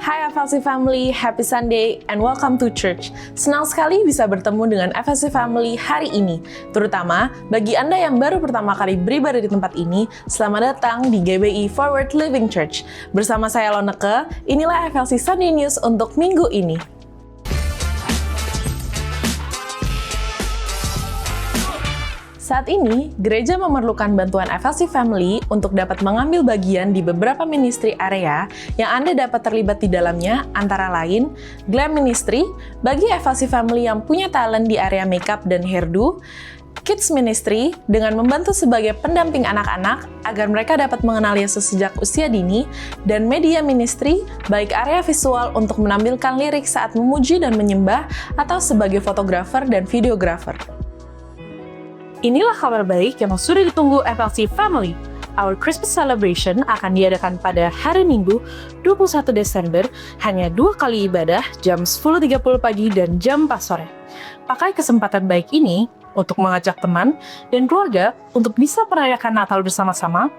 Hai FLC Family, happy Sunday and welcome to church. Senang sekali bisa bertemu dengan FLC Family hari ini. Terutama bagi Anda yang baru pertama kali beribadah di tempat ini, selamat datang di GBI Forward Living Church. Bersama saya Loneke, inilah FLC Sunday News untuk minggu ini. Saat ini, gereja memerlukan bantuan FLC Family untuk dapat mengambil bagian di beberapa ministry area yang Anda dapat terlibat di dalamnya, antara lain Glam Ministry bagi FLC Family yang punya talent di area makeup dan hairdo, Kids Ministry dengan membantu sebagai pendamping anak-anak agar mereka dapat mengenal Yesus sejak usia dini, dan Media Ministry baik area visual untuk menampilkan lirik saat memuji dan menyembah atau sebagai fotografer dan videografer. Inilah kabar baik yang sudah ditunggu FLC Family. Our Christmas celebration akan diadakan pada hari Minggu 21 Desember, hanya 2 kali ibadah, jam 10.30 pagi dan jam 4 sore. Pakai kesempatan baik ini untuk mengajak teman dan keluarga untuk bisa merayakan Natal bersama-sama,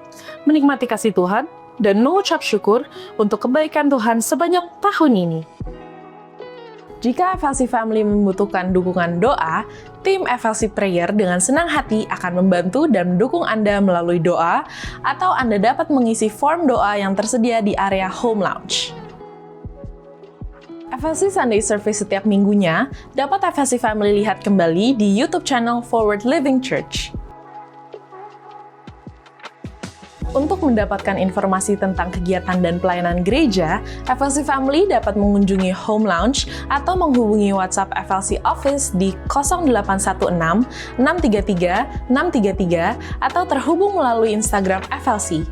menikmati kasih Tuhan, dan mengucap syukur untuk kebaikan Tuhan sebanyak tahun ini. Jika FLC Family membutuhkan dukungan doa, tim FLC Prayer dengan senang hati akan membantu dan mendukung Anda melalui doa, atau Anda dapat mengisi form doa yang tersedia di area Home Lounge. FLC Sunday Service setiap minggunya dapat FLC Family lihat kembali di YouTube channel Forward Living Church. Untuk mendapatkan informasi tentang kegiatan dan pelayanan gereja, FLC Family dapat mengunjungi Home Lounge atau menghubungi WhatsApp FLC Office di 0816 633 633 atau terhubung melalui Instagram FLC.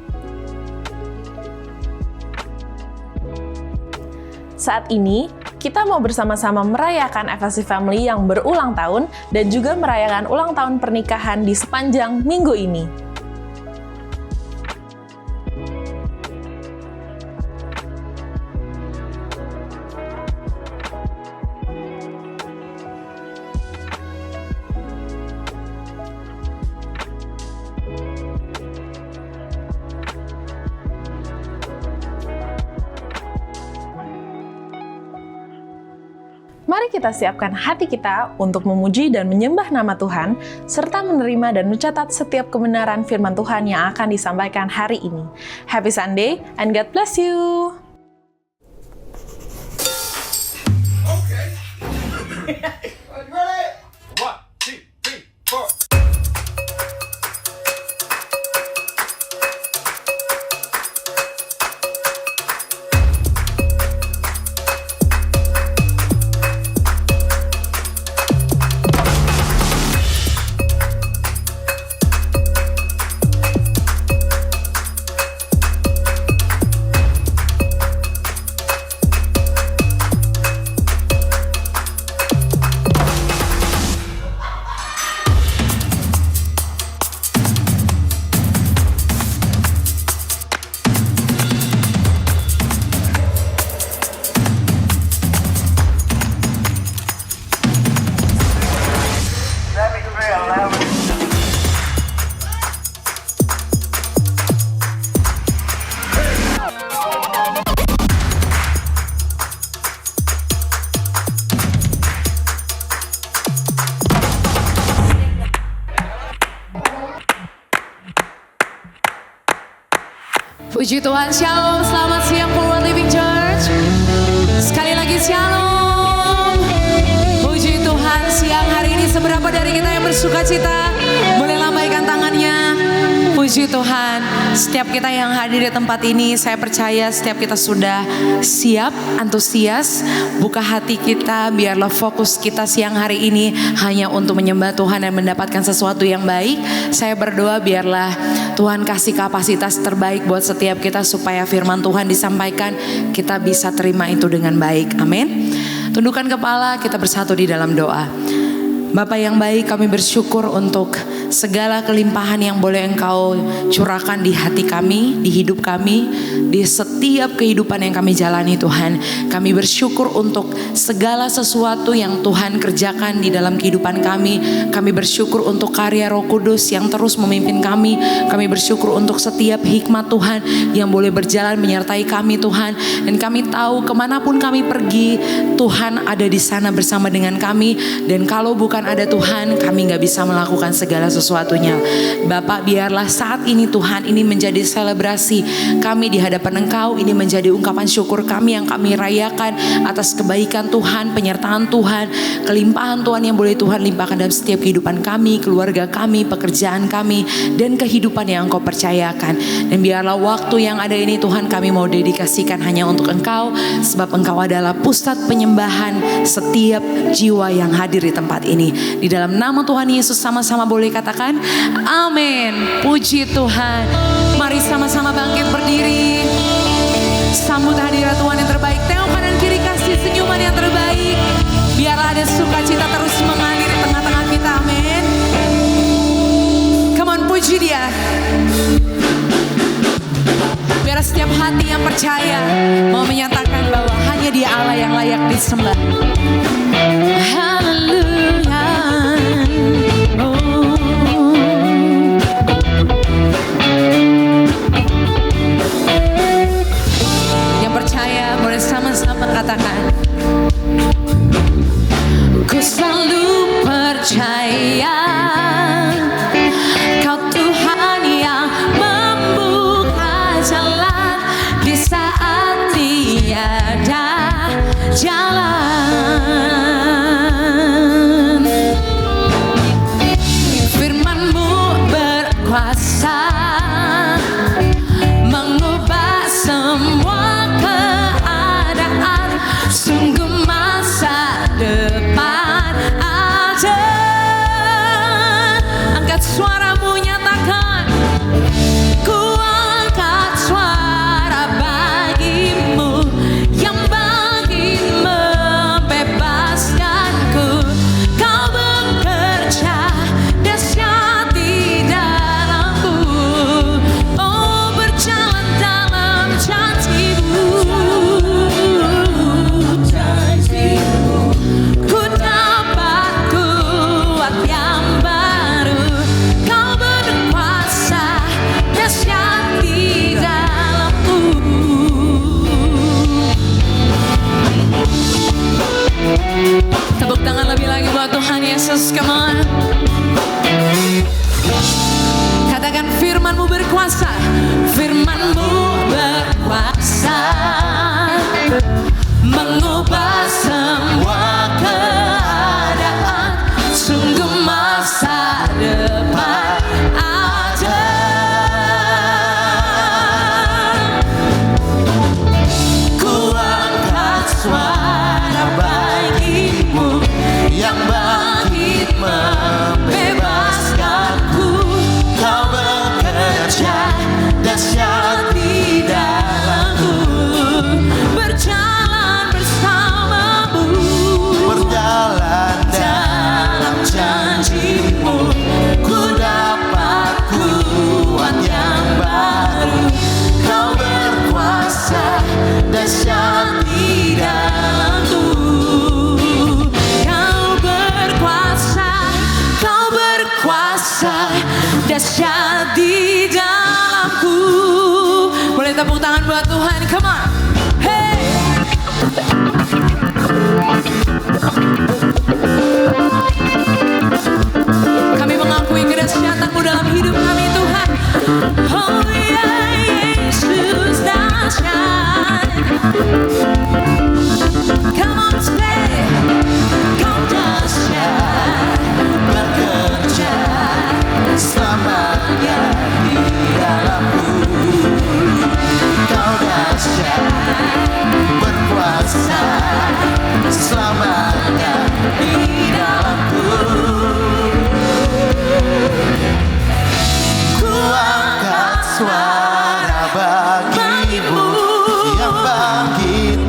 Saat ini, kita mau bersama-sama merayakan FLC Family yang berulang tahun dan juga merayakan ulang tahun pernikahan di sepanjang minggu ini. Mari kita siapkan hati kita untuk memuji dan menyembah nama Tuhan, serta menerima dan mencatat setiap kebenaran firman Tuhan yang akan disampaikan hari ini. Happy Sunday, and God bless you! Okay. Ready? 1, 2, 3, 4. Puji Tuhan, Shalom, selamat siang Forward Living Church. Sekali lagi Shalom. Puji Tuhan, siang hari ini seberapa dari kita yang bersuka cita? Boleh lambaikan tangannya. Puji Tuhan, setiap kita yang hadir di tempat ini, saya percaya setiap kita sudah siap, antusias, buka hati kita, biarlah fokus kita siang hari ini hanya untuk menyembah Tuhan dan mendapatkan sesuatu yang baik. Saya berdoa biarlah Tuhan kasih kapasitas terbaik buat setiap kita supaya firman Tuhan disampaikan, kita bisa terima itu dengan baik. Amin. Tundukkan kepala, kita bersatu di dalam doa. Bapa yang baik, kami bersyukur untuk segala kelimpahan yang boleh Engkau curahkan di hati kami, di hidup kami, di setiap kehidupan yang kami jalani Tuhan. Kami bersyukur untuk segala sesuatu yang Tuhan kerjakan di dalam kehidupan kami. Kami bersyukur untuk karya Roh Kudus yang terus memimpin kami. Kami bersyukur untuk setiap hikmat Tuhan yang boleh berjalan menyertai kami Tuhan. Dan kami tahu kemanapun kami pergi, Tuhan ada di sana bersama dengan kami. Dan kalau bukan ada Tuhan, kami gak bisa melakukan segala sesuatunya. Bapak, biarlah saat ini Tuhan, ini menjadi selebrasi kami di hadapan Engkau. Ini menjadi ungkapan syukur kami yang kami rayakan atas kebaikan Tuhan, penyertaan Tuhan, kelimpahan Tuhan yang boleh Tuhan limpahkan dalam setiap kehidupan kami, keluarga kami, pekerjaan kami, dan kehidupan yang Engkau percayakan. Dan biarlah waktu yang ada ini Tuhan, kami mau dedikasikan hanya untuk Engkau, sebab Engkau adalah pusat penyembahan setiap jiwa yang hadir di tempat ini. Di dalam nama Tuhan Yesus sama-sama boleh katakan amin. Puji Tuhan. Mari sama-sama bangkit berdiri, sambut hadirat Tuhan yang terbaik. Tengok kanan kiri, kasih senyuman yang terbaik. Biarlah ada sukacita terus mengalir di tengah-tengah kita. Amin. Come on, puji Dia. Biar setiap hati yang percaya mau menyatakan bahwa hanya Dia Allah yang layak disembah. Haleluya. Yang percaya boleh sama-sama katakan, ku selalu percaya Kau Tuhan yang membuka jalan di saat tiada jalan. Firman-Mu berkuasa mengubah semua keadaan. Sungguh masa depan ada. Angkat suaramu, nyatakan, ku angkat suara bagi-Mu yang bangkit membebaskanku. Kau bekerja dahsyat di dalamku. Oh, berjalan dalam janji-Mu. Ku dapat kuat yang baru. Kau berkuasa dahsyat di dalamku. Tepuk tangan lebih lagi buat Tuhan Yesus. Come on. Katakan, firman-Mu berkuasa. Firman-Mu berkuasa mengubah semua keadaan. Sungguh masa depan ada. Ku angkat suara bagi-Mu yang bangkit membebaskanku. Kau bekerja dahsyat di dalamku. Berjalan bersama-Mu, berjalan dalam janji-Mu. Ku dapat kuat yang baru. Kau berkuasa dahsyat di dalamku. Kau berkuasa dahsyat di dalamku. Boleh tepuk tangan buat Tuhan, come on. Hey. Kami mengakui kedahsyatan-Mu dalam hidup kami Tuhan. Oh ya, Yesus dahsyat. Come on, say, Kau dahsyat, bekerja selamanya di dalamku. Kau dahsyat, berkuasa selamanya di dalamku. Ku angkat suara bagi-Mu yang bangkit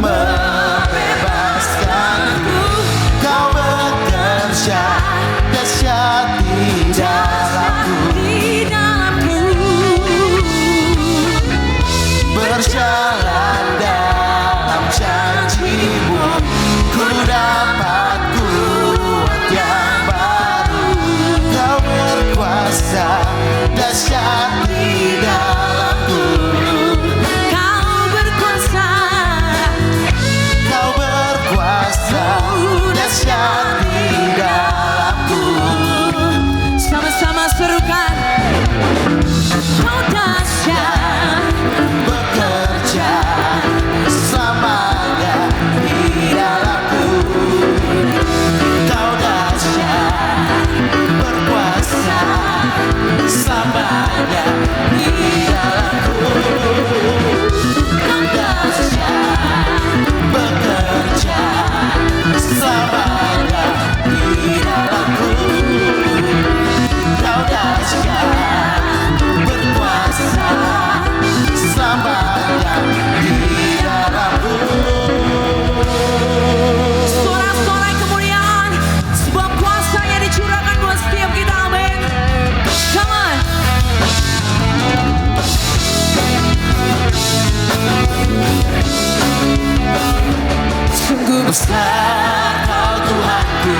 besar Kau Tuhanku,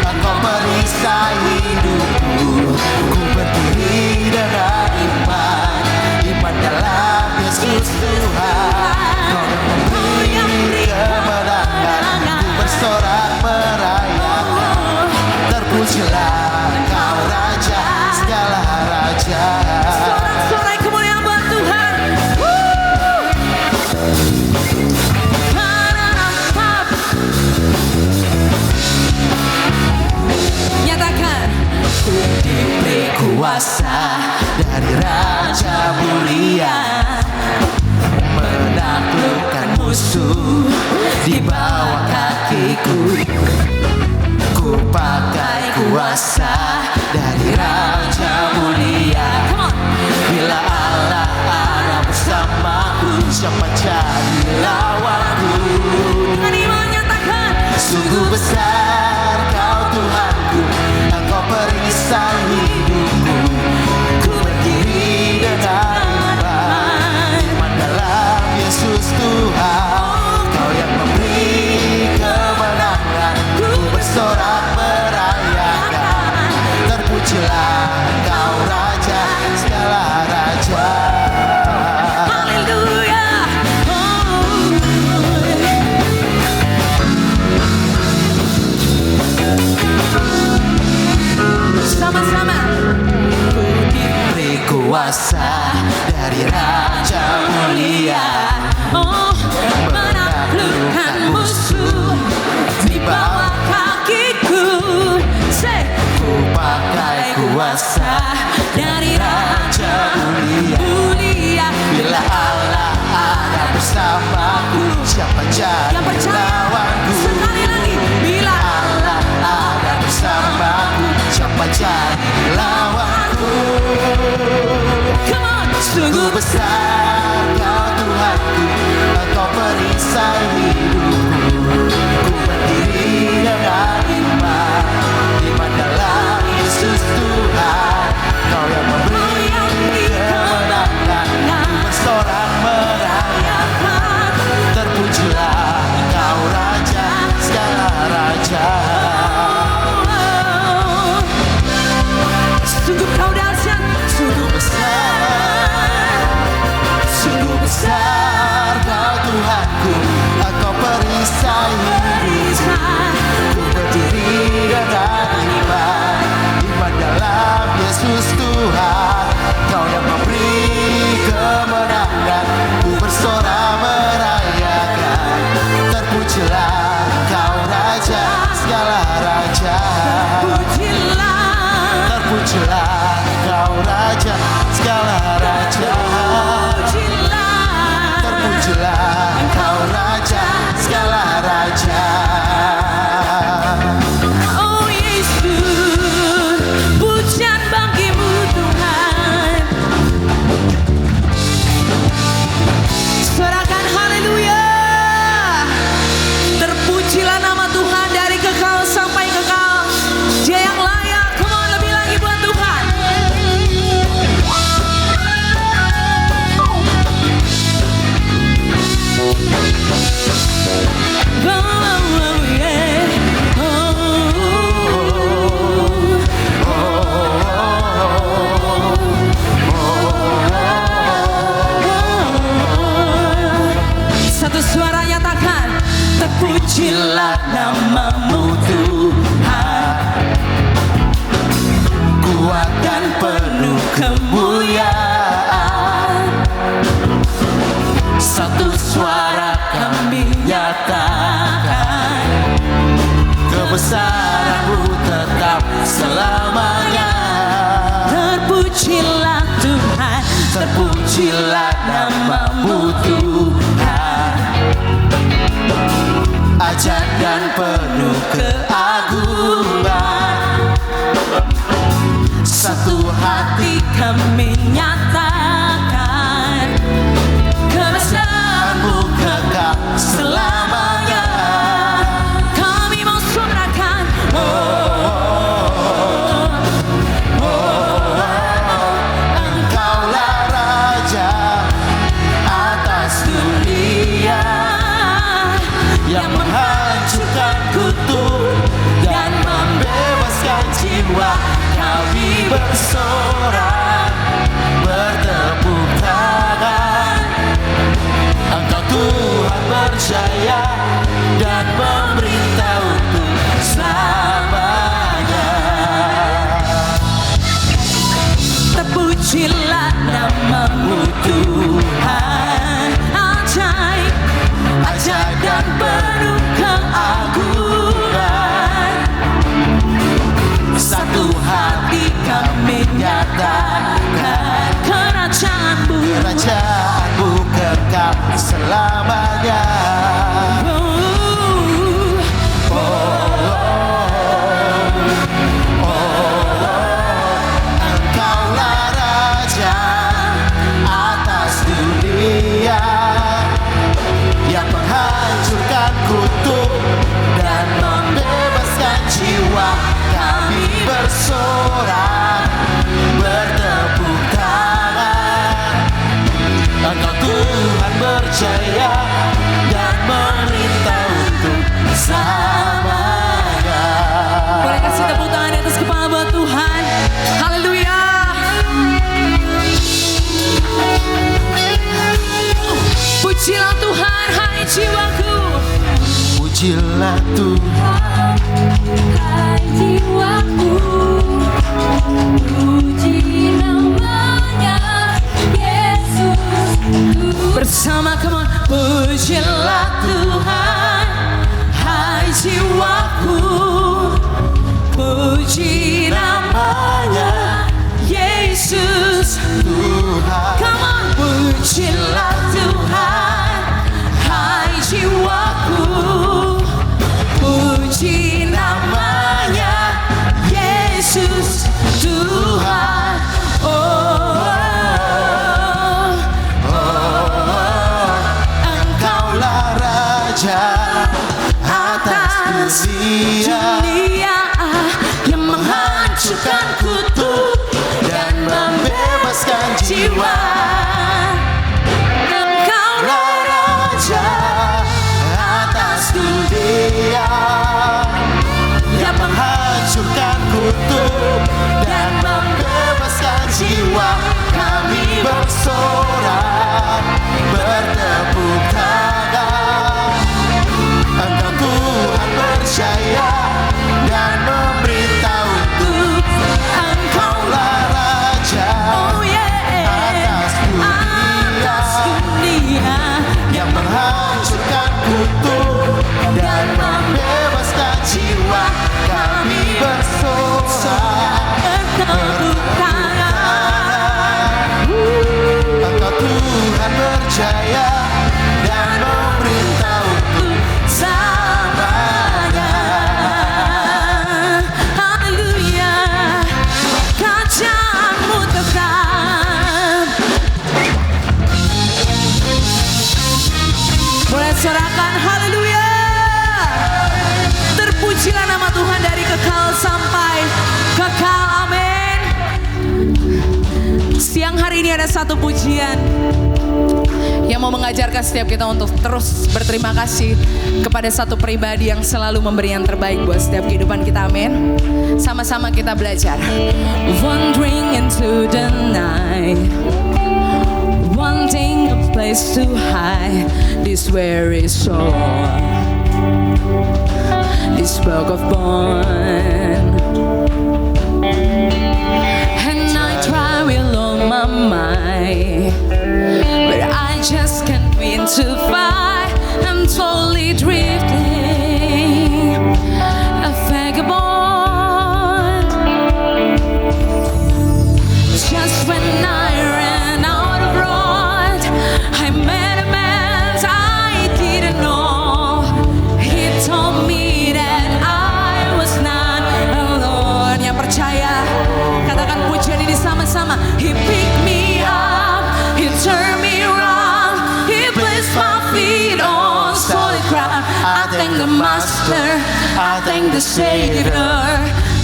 Engkau perisai hidupku. Ku berdiri dengan iman dalam Yesus Tuhan. Kau yang memberi kemenangan, ku bersorak merayakan. Terpujilah Kau Raja, segala Raja. Sorak-sorai kemuliaan buat Tuhan. Nyatakan, Ku diberi kuasa dari Raja mulia, menaklukkan musuh di bawah kakiku. Ku pakai kuasa dari Raja mulia. Bila Allah ada bersamaku, siapa jadi lawanku? dengan iman nyatakan, Sungguh besar Kau Tuhanku, Engkau perisai hidupku. Ku berdiri dengan iman dalam Yesus Tuhan. Kau yang memberi kemenangan, ku bersorak merayakan. Terpujilah Kau Raja, segala Raja. haleluya. Sama-sama. Diberi kuasa dari Raja mulia, Menaklukkan musuh di bawah kakiku. Say, ku pakai kuasa dari Raja mulia. Bila Allah ada bersamaku, siapa jadi yang percaya lawanku? sekali lagi, bila Allah ada bersamaku, siapa jadi lawanku? come on, Sungguh besar Kau Tuhanku, Engkau perisai hidupku. Ku berdiri dengan iman dalam Yesus Tuhan. Kau yang memberi kemenangan, ku bersorak merayakan. Terpujilah Kau Raja, segala Raja. sungguh kau dahsyat, Sungguh besar Kau Tuhanku, Engkau perisai hidupku. Ku berdiri dengan iman dalam Yesus Tuhan. Kau yang memberi kemenangan, ku bersorak merayakan. Terpujilah Kau Raja, segala Raja. Terpujilah Kau Raja, segala Raja. Terpujilah Kau Raja, segala Raja. oh Yesus, pujian bagimu Tuhan. Sorakan haleluya. Terpujilah nama Tuhan dari kekal sampai kekal. Dia yang layak. Come on, lebih lagi buat Tuhan. Oh, oh, yeah. Satu suara nyatakan, terpujilah namamu Tuhan. Kuat dan penuh kemuliaan. Satu suara kami nyatakan, kebesaran-Mu tetap selamanya. Terpujilah Tuhan, Terpujilah namamu Tuhan. Ajaib dan penuh keagungan. Satu hati kami nyatakan kebesaran-Mu kekal selamanya. kami mau sorakan. Engkaulah Raja atas bersorak, bertepuk tangan. Engkau Tuhan percaya dan memerintah untuk selamanya. Terpujilah namamu Tuhan, ajaib, ajaib dan penuh keagungan. Satu hati kami nyatakan kerajaanmu, Kerajaanmu kekal selamanya. Engkaulah Raja atas dunia, yang menghancurkan kutuk dan membebaskan jiwa. Kami bersorak, bertepuk tangan. Engkau Tuhan percaya dan memerintah untuk selamanya. boleh kasih tepuk tangan di atas kepala buat Tuhan. Haleluya. Pujilah Tuhan, hai jiwaku. Pujilah Tuhan, Hai jiwaku, puji namanya Yesus. Bersama come on. Pujilah Tuhan, hai jiwaku, puji namanya Yesus. Tuhan. Come on. Pujilah Tuhan, hai jiwaku, puji namanya Yesus Tuhan. Engkaulah Raja atas dunia, Dunia yang menghancurkan kutuk dan membebaskan jiwa. Engkaulah Raja atas dunia, yang menghancurkan kutuk dan membebaskan jiwa. Kami bersorak, bertepuk tangan. Engkau Tuhan percaya dan memerintah untuk Engkaulah Raja oh yeah, atas dunia yang menghancurkan kutuk dan membebaskan jiwa. Kami bersorak, bertepuk tangan. Engkau Tuhan percaya dan memerintah untuk Selamanya. Haleluya. Kerajaanmu tetap. Boleh sorakan haleluya. Terpujilah nama Tuhan dari kekal sampai kekal. Amin. Siang hari ini ada satu pujian yang mau mengajarkan setiap kita untuk terus berterima kasih kepada satu pribadi yang selalu memberi yang terbaik buat setiap kehidupan kita. Amin. Sama-sama kita belajar. Wandering into the night, wanting a place to hide this weary soul, this book of bond. And I try with all my might, but I just can't win to fight. I'm totally drifting, a vagabond. Just when I ran out of road, I met a man I didn't know. He told me that I was not alone. Yang percaya, katakan pujian ini sama-sama. He picked me up, he turned me around, he placed my feet on solid ground. I thank the Master, I thank the Savior,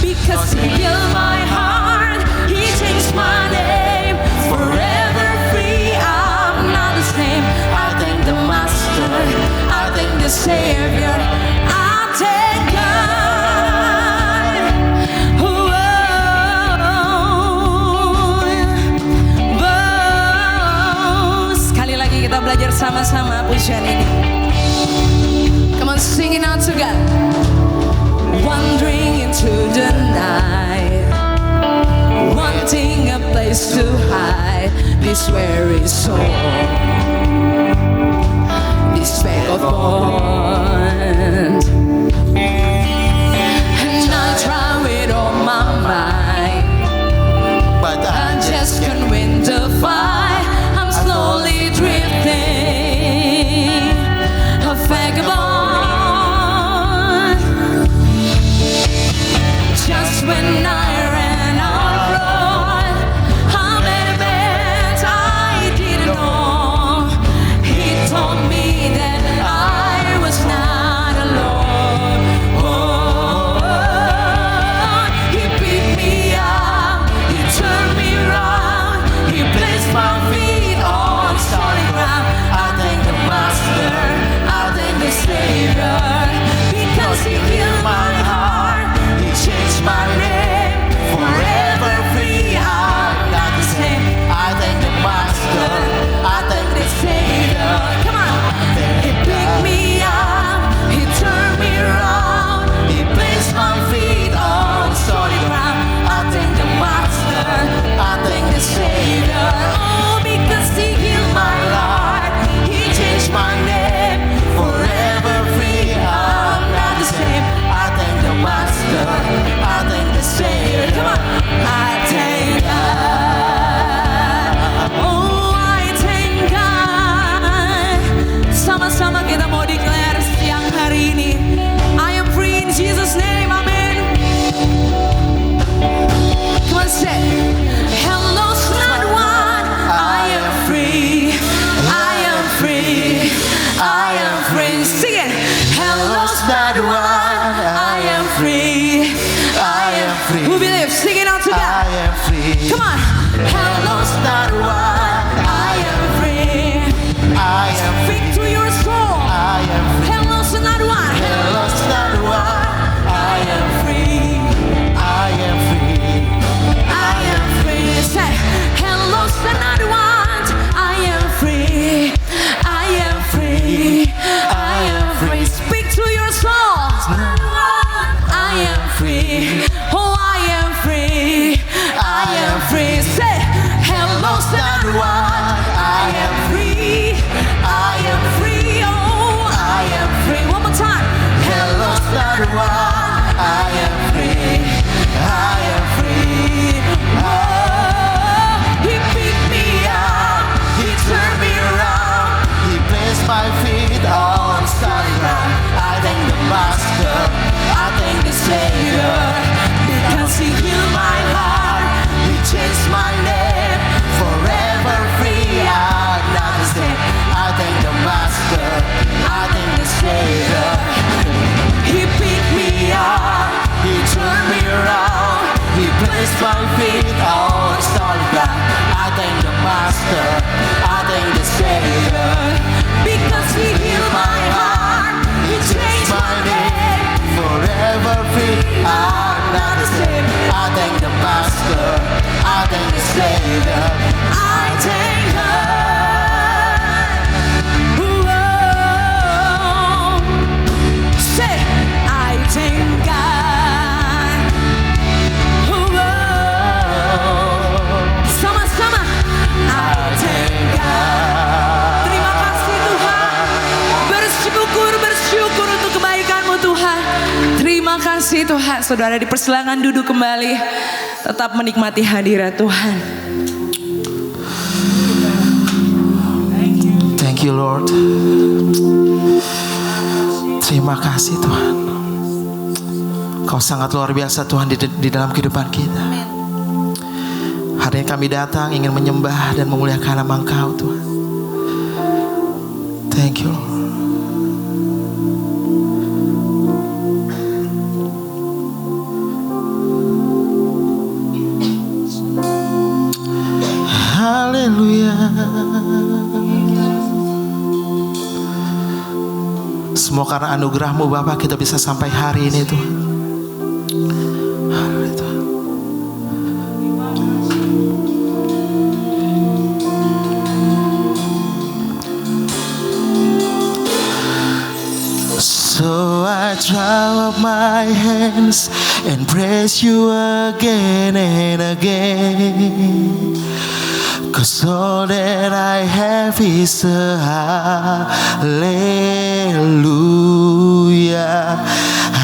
because He healed my heart, He changed my name, forever free. I'm not the same. I thank the Master, I thank the Savior, I thank God. Whoa. Singing out together. Wandering into the night, wanting a place to hide this weary soul, this vagabond. And I try with all my might, But I just can't win the fight. I'm slowly drifting, a vagabond. Just when I ran out of road, how many beds I didn't know. He told me that I was not alone. Oh, he picked me up, he turned me around, he placed my feet on solid ground. I thank the Master, I thank the Savior, because he healed my heart, he changed my name, forever free. I'm not the same. I thank the Master, I thank the Savior. Come on, he picked me up, he turned me around, he placed my feet on solid ground. I thank the Master, I thank the Savior. Oh, because he healed my heart, he changed my name, forever free. I'm not the same. I thank the Master, I thank the Savior. Come on, I thank God. Oh, I thank God. Sama-sama kita mau declare siang hari ini, I am free in Jesus' name, amen. Come on, say, hello, not one. I am free, I am free, I am free. Sing it. Hello, not one. I am free, I am free. Who believes? Sing it out I together. am free. Come on. Hello, Not one. I am free. I am Speak to your soul. I am free. Hello, not one. Hello, not one. I am free. I am free. I am free. Say, hello, not one. I am free. I am free. I am free. Speak to your soul. I am free. Oh, I am free. I am free. Say, hello, not one. I am free. I am free. Oh, I am free. One more time. Hello, Not one. I am free. I am free. Oh, he picked me up. He turned me around. He placed my feet on solid ground. I thank the Master. I thank the Savior. Because he healed my heart. He changed my name. Forever free. I'm not the same. I thank the Master. I thank the Savior. He picked me up. He turned me around. He placed my feet on solid ground. I thank the Master. I thank the Savior. Because he healed my heart. He changed my name. Forever free. I'm not the same. I thank the Master. I thank the Savior. I thank God. Whoa. Say, I thank God. Whoa. Sama-sama. I thank God. Terima kasih Tuhan. Bersyukur untuk kebaikan-Mu Tuhan. Terima kasih Tuhan. Saudara dipersilakan duduk kembali. Tetap menikmati hadirat Tuhan. Thank you Lord. Terima kasih Tuhan. Kau sangat luar biasa Tuhan di dalam kehidupan kita. Hari ini kami datang ingin menyembah dan memuliakan nama Engkau Tuhan. Thank you Lord. Haleluya. Semua karena anugerah-Mu Bapa kita bisa sampai hari ini Tuhan. Haleluya Tuhan. So throw up my hands and praise you again and again. 'Cause all that I have is a hallelujah,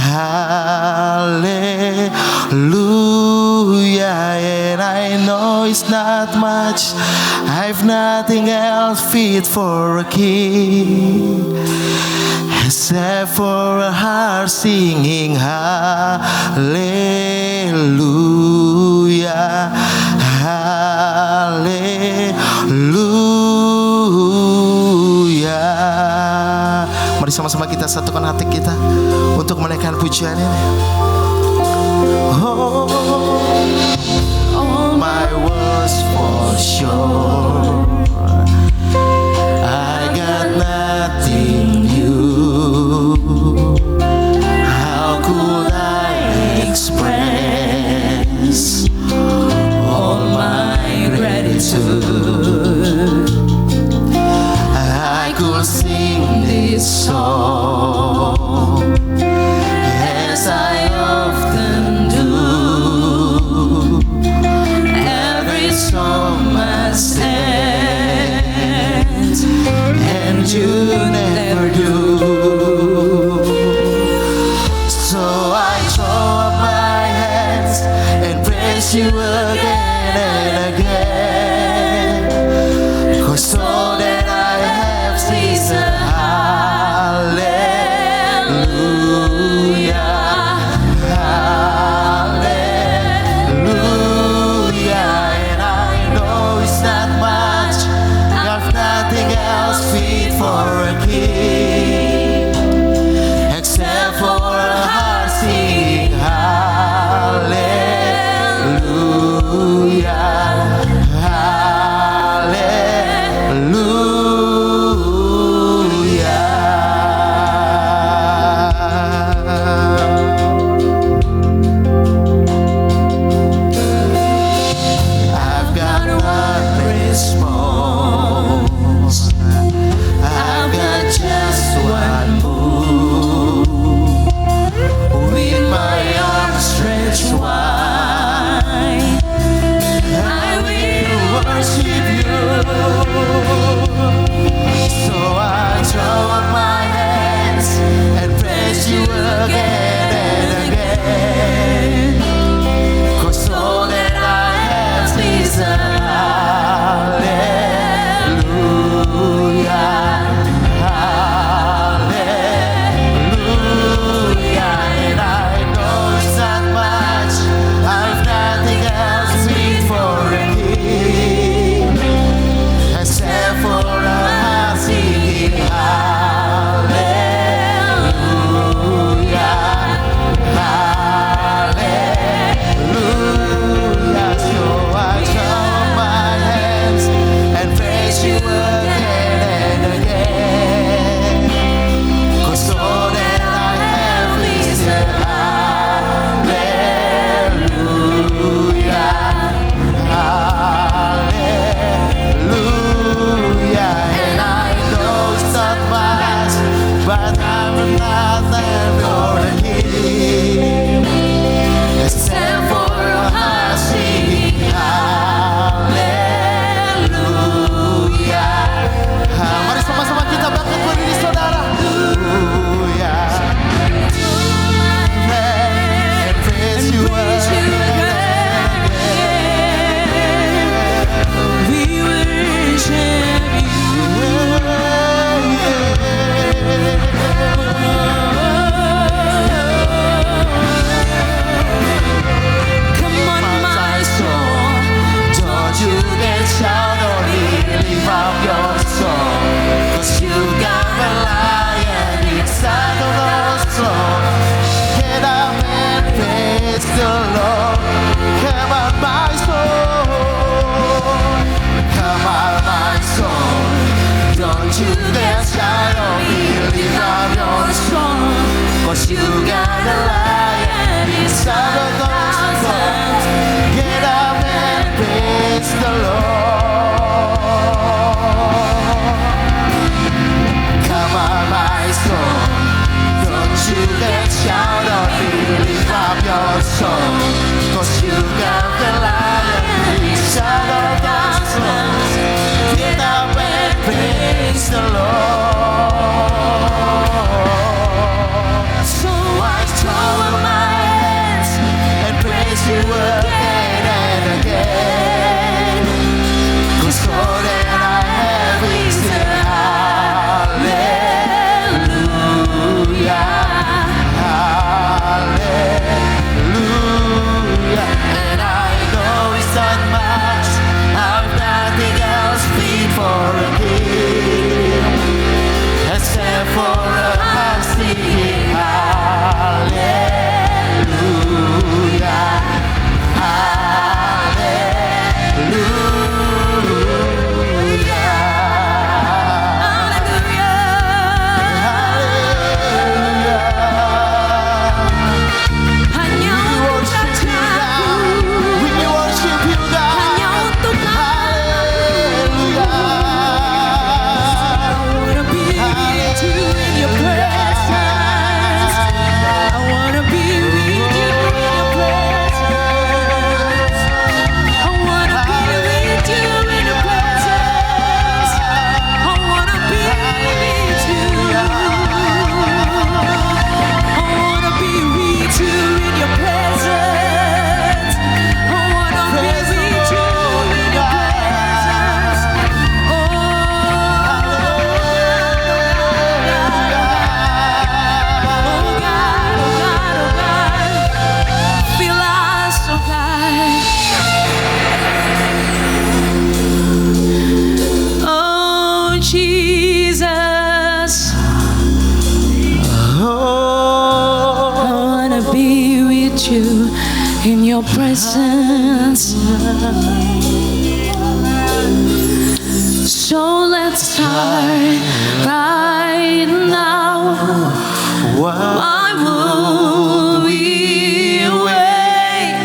hallelujah. And I know it's not much, I've nothing else fit for a king except for a heart singing hallelujah, hallelujah. Mari sama-sama kita satukan hati kita untuk menaikkan pujian ini. Oh, all my words for sure, I got nothing new. How could I express all my gratitude? I could sing this song as I often do. Every song must end, and you never do. So I throw up my hands and praise you again and again. 'Cause all that I have is a hallelujah, hallelujah. And I know it's not much, I've nothing else fit for a king except for a heart singing hallelujah, I've got one response, I've got just one move. With my arms stretched wide, I will worship you. So I throw up my hands and praise you again and again. 'Cause all that I have is a hallelujah, hallelujah. And I know it's not much, I've nothing else fit for a king except for a heart singing hallelujah, hallelujah. So I throw my hands and praise you again and again. 'Cause all that I have is a hallelujah, hallelujah. And I know it's not much, but I'm nothing for a king except for a heart singing hallelujah. Mari sama-sama kita bangkit berdiri saudara. Hallelujah. And praise you again. We worship Come on, my soul, don't you get shout or lift up your song. 'Cause you got a lion inside of our soul. Get up and praise the Lord. Come on, my soul. Come on, my soul. Don't you get shout or lift up your song. 'Cause you got a lion inside of our soul. Get up and praise the Lord. Come on, my soul. Don't you get in your presence. So let's start right now. Why would we wait?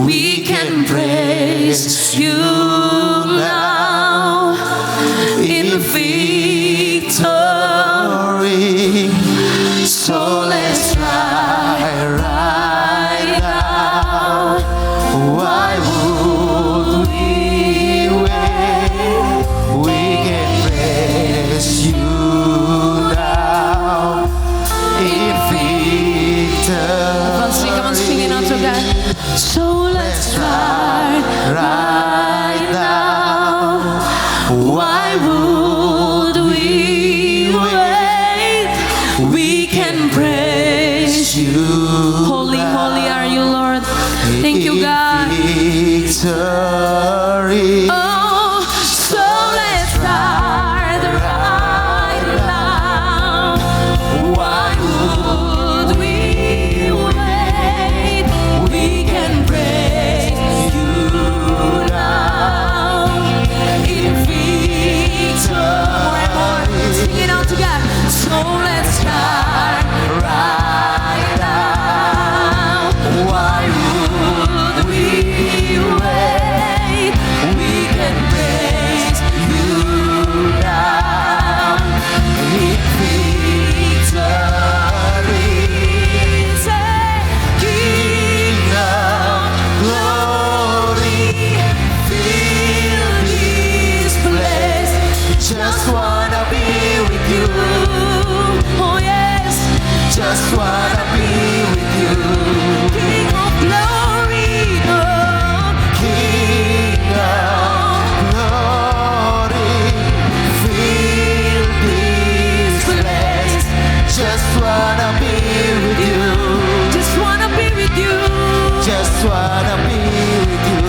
We can praise you now in victory. So let's try right now. Why would we wait? We can praise you now in victory. Come on, sing it out to God. So let's try right now. Why would we wait? We can praise you. Holy, holy are you, Lord. Thank you, God. Victory. Oh, so let's start right now. Why would we wait? We can praise you now in victory. More and more, sing it out together. So let's start right now. Why would we wait? We can praise you now in victory. Say, King of glory, fill this place. Just wanna be with you. Oh yes, just wanna be with you. King of glory, oh King of Glory, fill this place. Just wanna be with you. just wanna be with you. Just wanna be with you.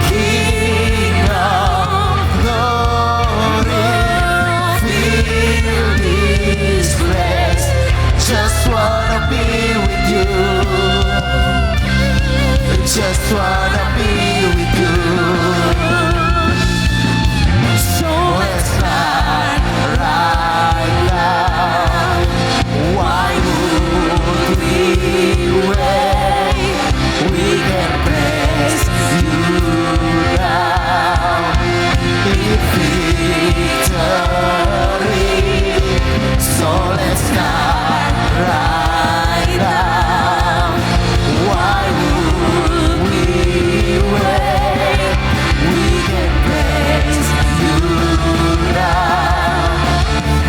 King of glory, fill this place. Just wanna be with you. Just wanna be with you. So let's start Right now, why would we wait? We can praise you now in victory. So let's start right now. Why would we wait? We can praise you now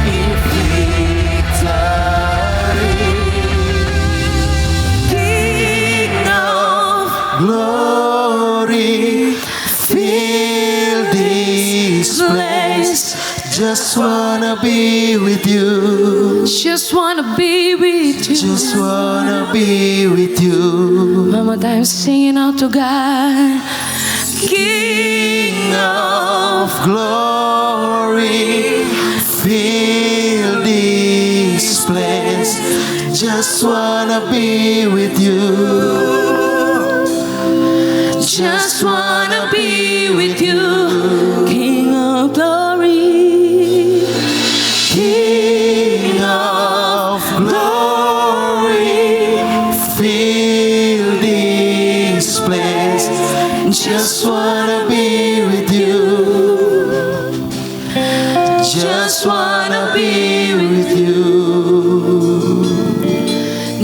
in victory. King of Glory, fill this place. Just wanna be with you. just wanna be with you. Just wanna be with you. One more time, singing out to God. King of Glory, fill this place. Just wanna be with you. just wanna be with you. King of glory. King of glory, fill this place. Just wanna be with you. Just wanna be with you.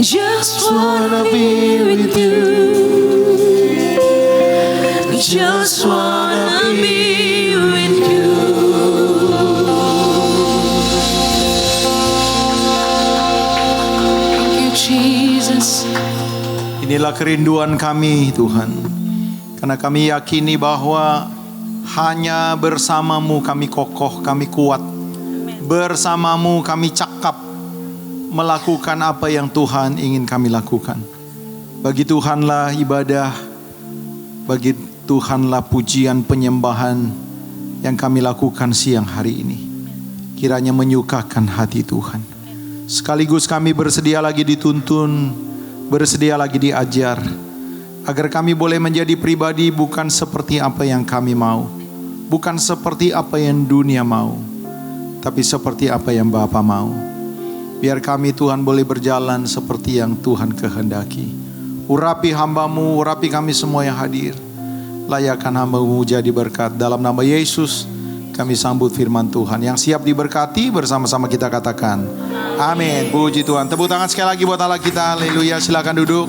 Just wanna be with you. Just wanna be with you. Thank you, Jesus. Inilah kerinduan kami Tuhan. Karena kami yakini bahwa hanya bersamamu kami kokoh, kami kuat. Bersamamu kami cakap melakukan apa yang Tuhan ingin kami lakukan. Bagi Tuhanlah ibadah, bagi Tuhanlah pujian penyembahan yang kami lakukan siang hari ini. Kiranya menyukakan hati Tuhan. Sekaligus kami bersedia lagi dituntun, bersedia lagi diajar, agar kami boleh menjadi pribadi bukan seperti apa yang kami mau, bukan seperti apa yang dunia mau, tapi seperti apa yang Bapa mau. Biar kami Tuhan boleh berjalan seperti yang Tuhan kehendaki. Urapi hamba-Mu, urapi kami semua yang hadir. Layakkan hamba-Mu jadi berkat. Dalam nama Yesus kami sambut firman Tuhan. Yang siap diberkati bersama-sama kita katakan amin. Puji Tuhan. Tepuk tangan sekali lagi buat Allah kita. Haleluya. Silakan duduk.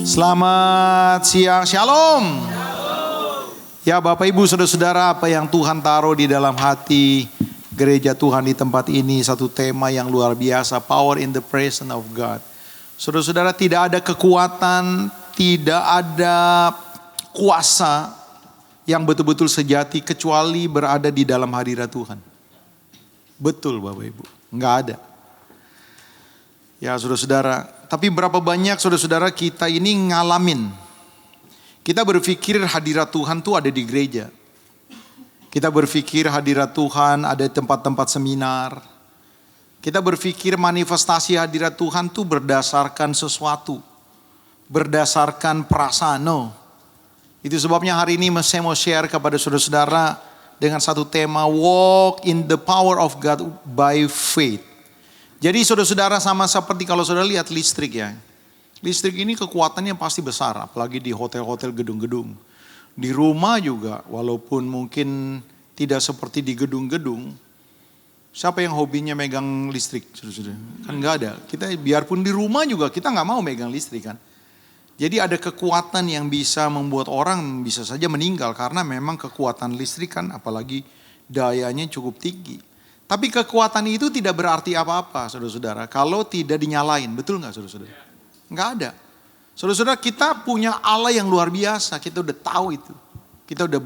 Selamat siang. Shalom. Ya Bapak Ibu Saudara-saudara, apa yang Tuhan taruh di dalam hati gereja Tuhan di tempat ini, satu tema yang luar biasa, power in the presence of God. Saudara-saudara, tidak ada kekuatan, tidak ada kuasa yang betul-betul sejati kecuali berada di dalam hadirat Tuhan. Betul Bapak Ibu, enggak ada. Ya saudara-saudara, tapi berapa banyak saudara-saudara kita ini ngalamin. Kita berpikir hadirat Tuhan tuh ada di gereja. Kita berpikir hadirat Tuhan ada di tempat-tempat seminar. Kita berpikir manifestasi hadirat Tuhan tuh berdasarkan sesuatu. Berdasarkan perasaan. No. Itu sebabnya hari ini saya mau share kepada saudara-saudara dengan satu tema, walk in the power of God by faith. Jadi saudara-saudara sama seperti kalau saudara lihat listrik ya. Listrik ini kekuatannya pasti besar, apalagi di hotel-hotel gedung-gedung. Di rumah juga, walaupun mungkin tidak seperti di gedung-gedung. Siapa yang hobinya megang listrik? Kan nggak ada. Kita biarpun di rumah juga kita nggak mau megang listrik kan. Jadi ada kekuatan yang bisa membuat orang bisa saja meninggal. Karena memang kekuatan listrik kan apalagi dayanya cukup tinggi. Tapi kekuatan itu tidak berarti apa-apa saudara-saudara. Kalau tidak dinyalain, betul nggak saudara-saudara? Nggak ada. Saudara-saudara, kita punya Allah yang luar biasa. Kita udah tahu itu. Kita udah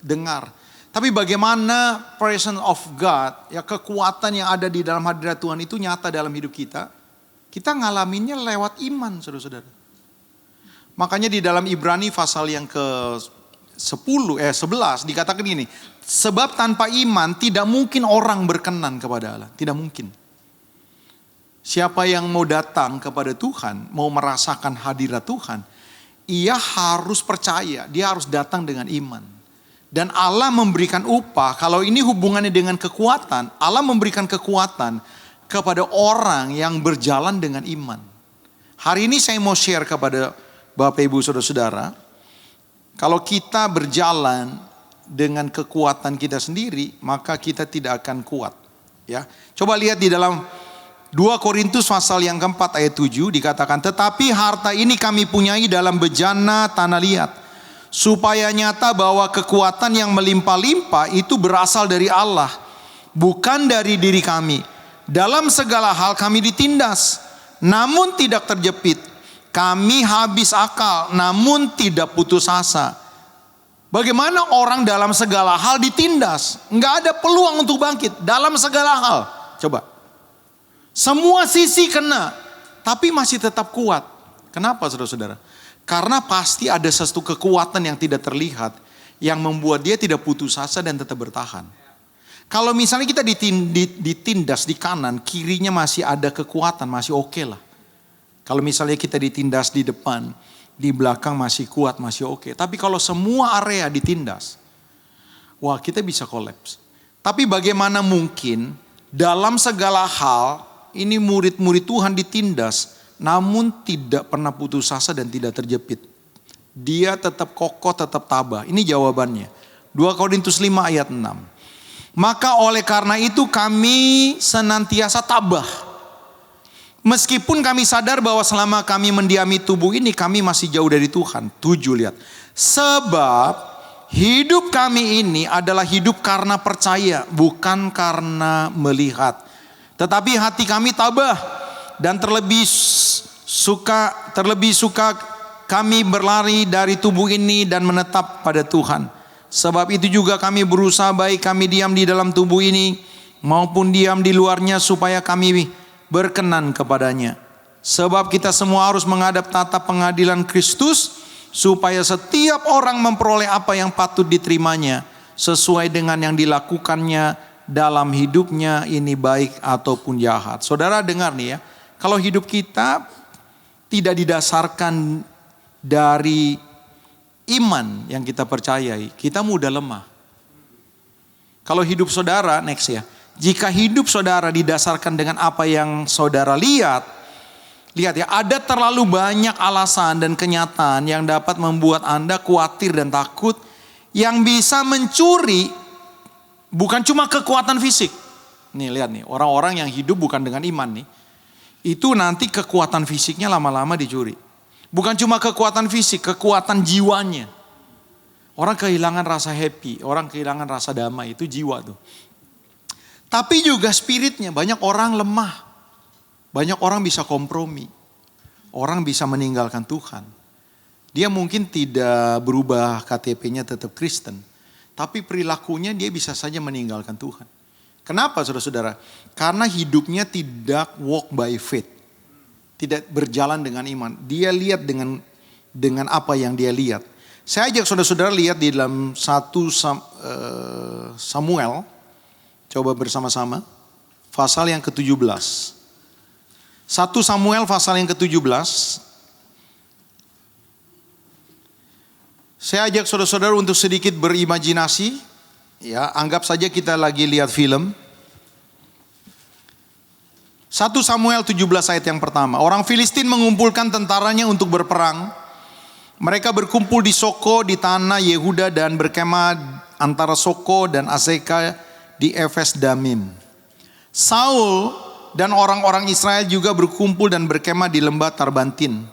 dengar. Tapi bagaimana presence of God, ya kekuatan yang ada di dalam hadirat Tuhan itu nyata dalam hidup kita. Kita ngalaminnya lewat iman, saudara-saudara. Makanya di dalam Ibrani pasal yang ke-11 dikatakan gini. Sebab tanpa iman tidak mungkin orang berkenan kepada Allah. Tidak mungkin. Siapa yang mau datang kepada Tuhan, mau merasakan hadirat Tuhan, ia harus percaya, dia harus datang dengan iman. Dan Allah memberikan upah, kalau ini hubungannya dengan kekuatan, Allah memberikan kekuatan kepada orang yang berjalan dengan iman. Hari ini saya mau share kepada Bapak Ibu Saudara-saudara, kalau kita berjalan dengan kekuatan kita sendiri, maka kita tidak akan kuat. Ya, coba lihat di dalam 2 Korintus pasal yang keempat ayat 7 dikatakan, tetapi harta ini kami punyai dalam bejana tanah liat, supaya nyata bahwa kekuatan yang melimpah-limpah itu berasal dari Allah, bukan dari diri kami. Dalam segala hal kami ditindas, namun tidak terjepit. Kami habis akal, namun tidak putus asa. Bagaimana orang dalam segala hal ditindas? Enggak ada peluang untuk bangkit dalam segala hal. Coba. Semua sisi kena, tapi masih tetap kuat. Kenapa saudara-saudara? Karena pasti ada sesuatu kekuatan yang tidak terlihat, yang membuat dia tidak putus asa dan tetap bertahan. Kalau misalnya kita ditindas di kanan, kirinya masih ada kekuatan, masih oke lah. Kalau misalnya kita ditindas di depan, di belakang masih kuat, masih oke. Tapi kalau semua area ditindas, wah kita bisa kolaps. Tapi bagaimana mungkin dalam segala hal, ini murid-murid Tuhan ditindas, namun tidak pernah putus asa dan tidak terjepit. Dia tetap kokoh, tetap tabah. Ini jawabannya. 2 Korintus 5 ayat 6. Maka oleh karena itu kami senantiasa tabah. Meskipun kami sadar bahwa selama kami mendiami tubuh ini, kami masih jauh dari Tuhan. 7 lihat. Sebab hidup kami ini adalah hidup karena percaya, bukan karena melihat. Tetapi hati kami tabah dan terlebih suka kami berlari dari tubuh ini dan menetap pada Tuhan. Sebab itu juga kami berusaha baik kami diam di dalam tubuh ini maupun diam di luarnya supaya kami berkenan kepadanya. Sebab kita semua harus menghadap tatap pengadilan Kristus supaya setiap orang memperoleh apa yang patut diterimanya sesuai dengan yang dilakukannya dalam hidupnya ini baik ataupun jahat. Saudara dengar nih ya, kalau hidup kita tidak didasarkan dari iman yang kita percayai, kita mudah lemah. Kalau hidup saudara, next ya, jika hidup saudara didasarkan dengan apa yang saudara lihat ya, ada terlalu banyak alasan dan kenyataan yang dapat membuat Anda khawatir dan takut, yang bisa mencuri bukan cuma kekuatan fisik. Nih lihat nih, orang-orang yang hidup bukan dengan iman nih, itu nanti kekuatan fisiknya lama-lama dicuri. Bukan cuma kekuatan fisik, kekuatan jiwanya. Orang kehilangan rasa happy, orang kehilangan rasa damai, itu jiwa tuh. Tapi juga spiritnya, banyak orang lemah. Banyak orang bisa kompromi. Orang bisa meninggalkan Tuhan. Dia mungkin tidak berubah KTP-nya tetap Kristen. Tapi perilakunya dia bisa saja meninggalkan Tuhan. Kenapa saudara-saudara? Karena hidupnya tidak walk by faith. Tidak berjalan dengan iman. Dia lihat dengan apa yang dia lihat. Saya ajak saudara-saudara lihat di dalam 1 Samuel. Coba bersama-sama. Pasal yang ke-17. 1 Samuel pasal yang ke-17. Saya ajak saudara-saudara untuk sedikit berimajinasi. Ya, anggap saja kita lagi lihat film. 1 Samuel 17 ayat yang pertama. Orang Filistin mengumpulkan tentaranya untuk berperang. Mereka berkumpul di Soko di tanah Yehuda dan berkemah antara Soko dan Azeka di Efes Damim. Saul dan orang-orang Israel juga berkumpul dan berkemah di lembah Tarbantin.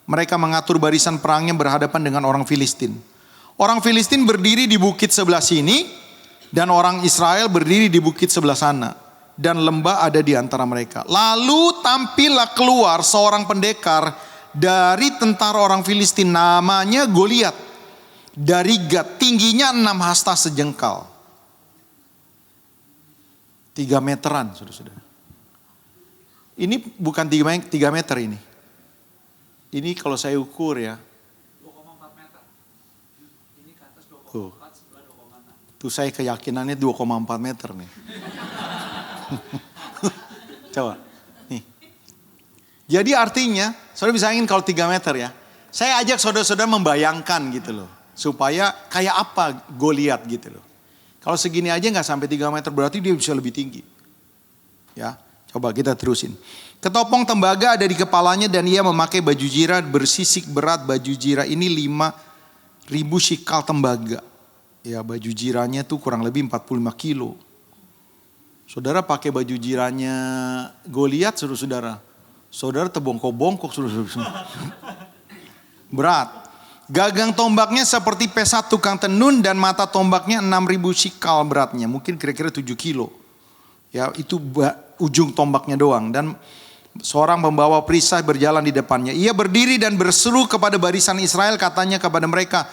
Mereka mengatur barisan perangnya berhadapan dengan orang Filistin. Orang Filistin berdiri di bukit sebelah sini dan orang Israel berdiri di bukit sebelah sana. Dan lembah ada di antara mereka. Lalu tampillah keluar seorang pendekar dari tentara orang Filistin, namanya Goliat. Dari Gat, tingginya 6 hasta sejengkal. 3 meteran, saudara-saudara. Ini bukan 3 meter ini. Ini kalau saya ukur ya. 2,4 meter. Ini ke atas 2,4, sebelah 2,6. Tuh saya keyakinannya 2,4 meter nih. Coba. Nih. Jadi artinya, saudara bisa ingin kalau 3 meter ya. Saya ajak saudara-saudara membayangkan gitu loh. Supaya kayak apa Goliat gitu loh. Kalau segini aja gak sampai 3 meter, berarti dia bisa lebih tinggi. Ya, coba kita terusin. Ketopong tembaga ada di kepalanya dan ia memakai baju jira bersisik berat. Baju jira ini 5.000 shikal tembaga. Ya, baju jiranya tuh kurang lebih 45 kilo. Saudara pakai baju jiranya Goliat, saudara-saudara. Saudara terbongkok-bongkok, saudara-saudara. Berat. Gagang tombaknya seperti pesat tukang tenun dan mata tombaknya 6.000 shikal beratnya. Mungkin kira-kira 7 kilo. Ya, itu ujung tombaknya doang. Dan seorang pembawa perisai berjalan di depannya. Ia berdiri dan berseru kepada barisan Israel, katanya kepada mereka,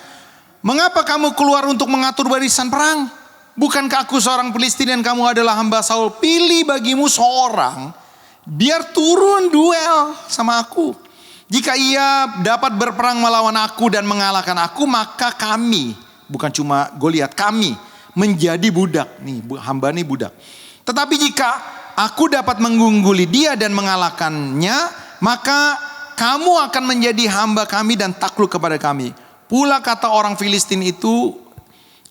"Mengapa kamu keluar untuk mengatur barisan perang? Bukankah aku seorang Filistin dan kamu adalah hamba Saul? Pilih bagimu seorang, biar turun duel sama aku. Jika ia dapat berperang melawan aku dan mengalahkan aku, maka kami," bukan cuma Goliat, "kami menjadi budak." Nih, hamba nih budak. "Tetapi jika aku dapat mengungguli dia dan mengalahkannya, maka kamu akan menjadi hamba kami dan takluk kepada kami." Pula kata orang Filistin itu,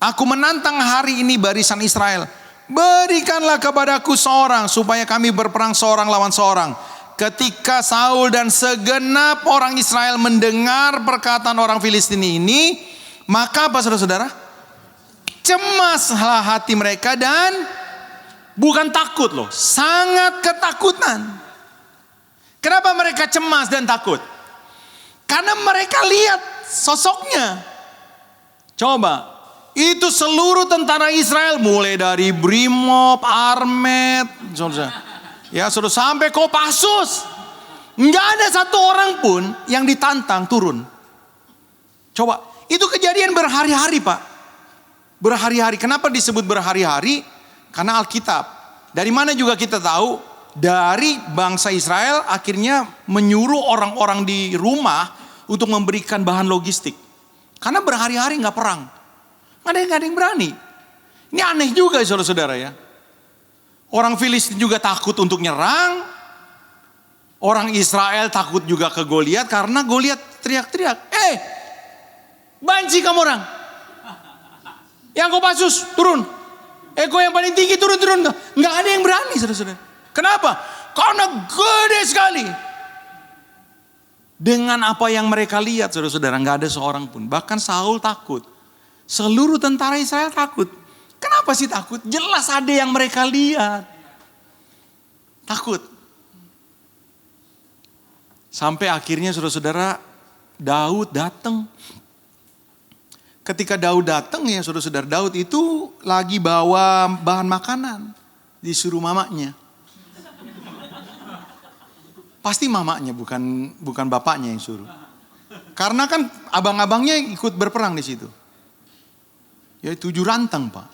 "Aku menantang hari ini barisan Israel. Berikanlah kepadaku seorang supaya kami berperang seorang lawan seorang." Ketika Saul dan segenap orang Israel mendengar perkataan orang Filistin ini, maka apa saudara-saudara? Cemaslah hati mereka dan bukan takut loh, sangat ketakutan. Kenapa mereka cemas dan takut? Karena mereka lihat sosoknya. Coba, itu seluruh tentara Israel mulai dari Brimob, Armet, ya sudah sampai Kopassus. Nggak ada satu orang pun yang ditantang turun. Coba, itu kejadian berhari-hari Pak. Berhari-hari. Kenapa disebut berhari-hari? Karena Alkitab. Dari mana juga kita tahu? Dari bangsa Israel akhirnya menyuruh orang-orang di rumah untuk memberikan bahan logistik. Karena berhari-hari nggak perang. Nggak ada yang berani. Ini aneh juga saudara-saudara ya. Orang Filistin juga takut untuk nyerang. Orang Israel takut juga ke Goliat karena Goliat teriak-teriak. Banci kamu orang. Yang kau pasus, turun. Kau yang paling tinggi, turun. Nggak ada yang berani, saudara-saudara. Kenapa? Karena gede sekali. Dengan apa yang mereka lihat, saudara-saudara, nggak ada seorang pun. Bahkan Saul takut. Seluruh tentara Israel takut. Kenapa sih takut? Jelas ada yang mereka lihat. Takut. Sampai akhirnya saudara-saudara, Daud datang. Ketika Daud datang ya saudara-saudara, Daud itu lagi bawa bahan makanan. Disuruh mamanya. Pasti mamanya, bukan bapaknya yang suruh. Karena kan abang-abangnya ikut berperang di situ. Ya 7 rantang Pak.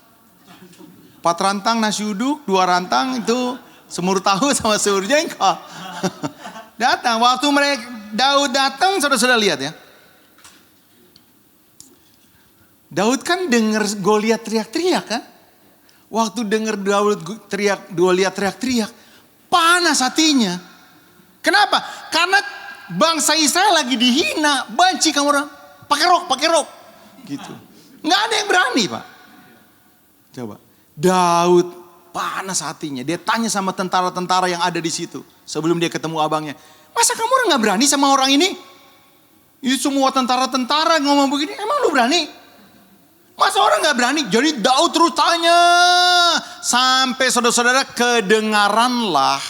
4 rantang nasi uduk, 2 rantang itu semur tahu sama semur jengkol. Datang, waktu Daud datang, saudara-saudara lihat ya. Daud kan dengar Goliat teriak-teriak kan. Waktu dengar Goliat teriak-teriak, panas hatinya. Kenapa? Karena bangsa Israel lagi dihina, banci kamu orang. Pakai rok. Gitu. Nggak ada yang berani Pak. Coba. Daud panas hatinya. Dia tanya sama tentara-tentara yang ada di situ. Sebelum dia ketemu abangnya. Masa kamu orang gak berani sama orang ini? Itu semua tentara-tentara ngomong begini. Emang lu berani? Masa orang gak berani? Jadi Daud terus tanya. Sampai saudara-saudara kedengaranlah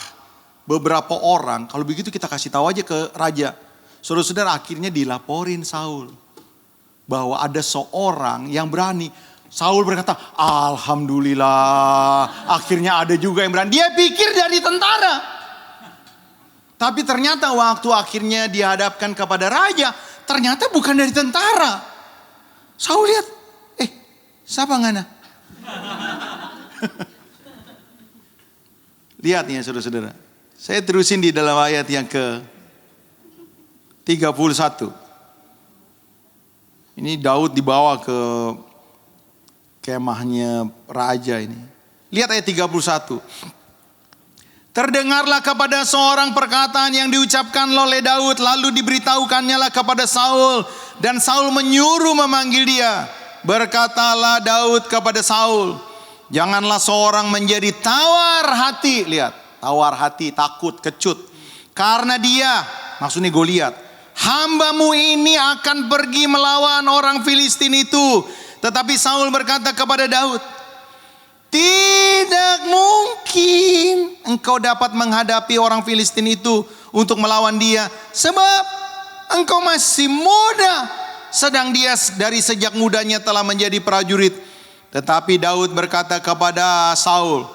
beberapa orang. Kalau begitu kita kasih tahu aja ke raja. Saudara-saudara akhirnya dilaporin Saul. Bahwa ada seorang yang berani. Saul berkata, alhamdulillah akhirnya ada juga yang berani. Dia pikir dari tentara. Tapi ternyata waktu akhirnya dihadapkan kepada raja, ternyata bukan dari tentara. Saul lihat, siapa ngana? Lihat nih ya saudara-saudara. Saya terusin di dalam ayat yang ke 31. Ini Daud dibawa ke kemahnya raja ini. Lihat ayat 31. Terdengarlah kepada seorang perkataan yang diucapkan oleh Daud. Lalu diberitahukannya lah kepada Saul. Dan Saul menyuruh memanggil dia. Berkatalah Daud kepada Saul. Janganlah seorang menjadi tawar hati. Lihat, tawar hati, takut, kecut. Karena dia, maksudnya Goliat. Hambamu ini akan pergi melawan orang Filistin itu. Tetapi Saul berkata kepada Daud, tidak mungkin engkau dapat menghadapi orang Filistin itu untuk melawan dia. Sebab engkau masih muda. Sedang dia dari sejak mudanya telah menjadi prajurit. Tetapi Daud berkata kepada Saul,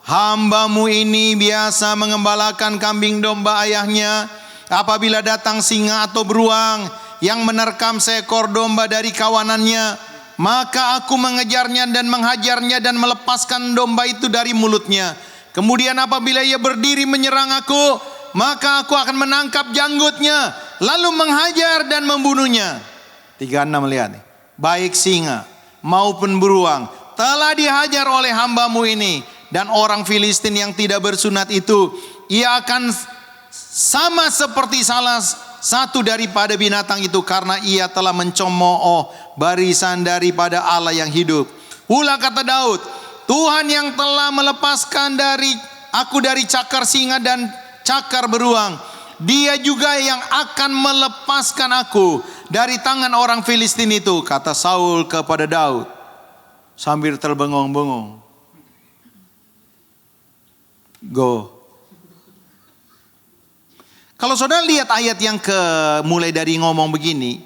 hambamu ini biasa mengembalakan kambing domba ayahnya. Apabila datang singa atau beruang yang menerkam seekor domba dari kawanannya, maka aku mengejarnya dan menghajarnya dan melepaskan domba itu dari mulutnya. Kemudian apabila ia berdiri menyerang aku, maka aku akan menangkap janggutnya, lalu menghajar dan membunuhnya. 36 lihat nih. Baik singa maupun beruang telah dihajar oleh hambamu ini. Dan orang Filistin yang tidak bersunat itu, ia akan sama seperti salah satu daripada binatang itu, karena ia telah mencemooh barisan daripada Allah yang hidup. Pula kata Daud, Tuhan yang telah melepaskan aku dari cakar singa dan cakar beruang, dia juga yang akan melepaskan aku dari tangan orang Filistin itu, kata Saul kepada Daud sambil terbengong-bengong. Go. Kalau saudara lihat ayat yang mulai dari ngomong begini,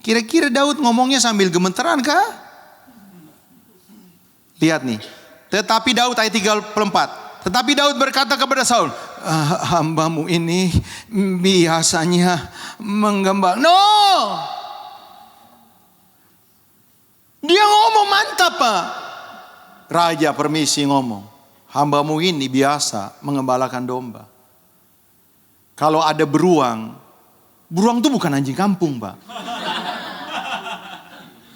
kira-kira Daud ngomongnya sambil gemeteran kah? Lihat nih. Tetapi Daud ayat 34. Tetapi Daud berkata kepada Saul, hambamu ini biasanya menggembala. No! Dia ngomong mantap Pak. Raja permisi ngomong. Hambamu ini biasa mengembalakan domba. Kalau ada beruang itu bukan anjing kampung Pak.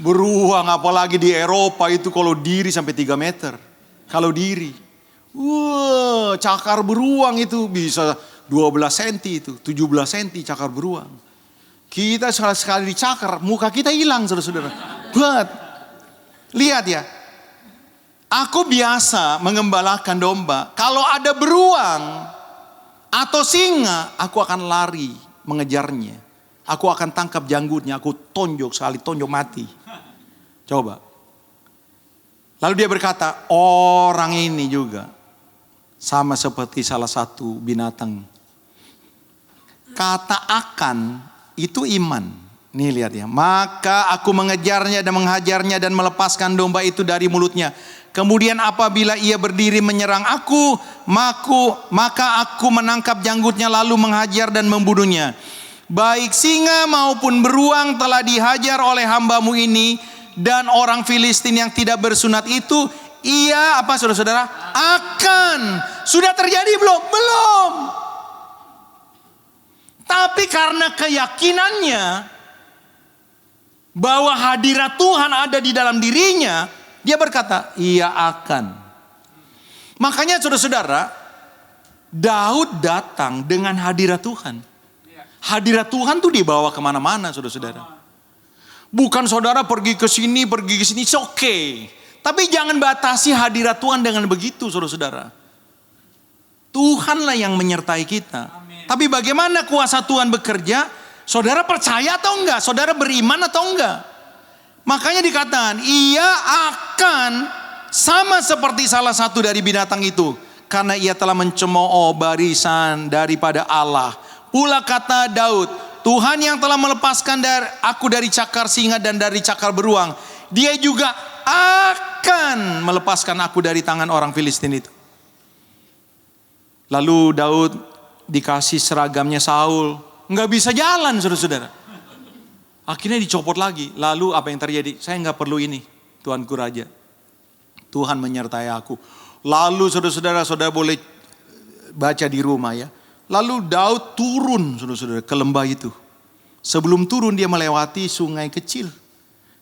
Beruang apalagi di Eropa itu kalau diri sampai 3 meter. Kalau diri. Wah, cakar beruang itu bisa 12 cm itu, 17 cm cakar beruang. Kita sekali dicakar, muka kita hilang saudara-saudara. But, lihat ya, aku biasa mengembalakan domba. Kalau ada beruang atau singa, aku akan lari mengejarnya. Aku akan tangkap janggutnya, aku tonjok sekali, tonjok mati. Coba. Lalu dia berkata, orang ini juga sama seperti salah satu binatang. Kata akan itu iman. Nih lihat ya. Maka aku mengejarnya dan menghajarnya dan melepaskan domba itu dari mulutnya. Kemudian apabila ia berdiri menyerang aku, maka aku menangkap janggutnya lalu menghajar dan membunuhnya. Baik singa maupun beruang telah dihajar oleh hambamu ini, dan orang Filistin yang tidak bersunat itu, ia apa saudara-saudara? Akan. Sudah terjadi belum? Belum. Tapi karena keyakinannya bahwa hadirat Tuhan ada di dalam dirinya, dia berkata, ia akan. Makanya saudara-saudara, Daud datang dengan hadirat Tuhan. Hadirat Tuhan tuh dibawa kemana-mana saudara-saudara. Bukan saudara pergi ke sini, it's okay. Tapi jangan batasi hadirat Tuhan dengan begitu saudara-saudara. Tuhanlah yang menyertai kita. Tapi bagaimana kuasa Tuhan bekerja? Saudara percaya atau enggak? Saudara beriman atau enggak? Makanya dikatakan, ia akan sama seperti salah satu dari binatang itu. Karena ia telah mencemooh barisan daripada Allah. Pula kata Daud, Tuhan yang telah melepaskan aku dari cakar singa dan dari cakar beruang, dia juga akan melepaskan aku dari tangan orang Filistin itu. Lalu Daud dikasih seragamnya Saul, nggak bisa jalan saudara-saudara. Akhirnya dicopot lagi. Lalu apa yang terjadi? Saya nggak perlu ini, Tuanku Raja. Tuhan menyertai aku. Lalu saudara-saudara boleh baca di rumah ya. Lalu Daud turun saudara-saudara ke lembah itu. Sebelum turun dia melewati sungai kecil.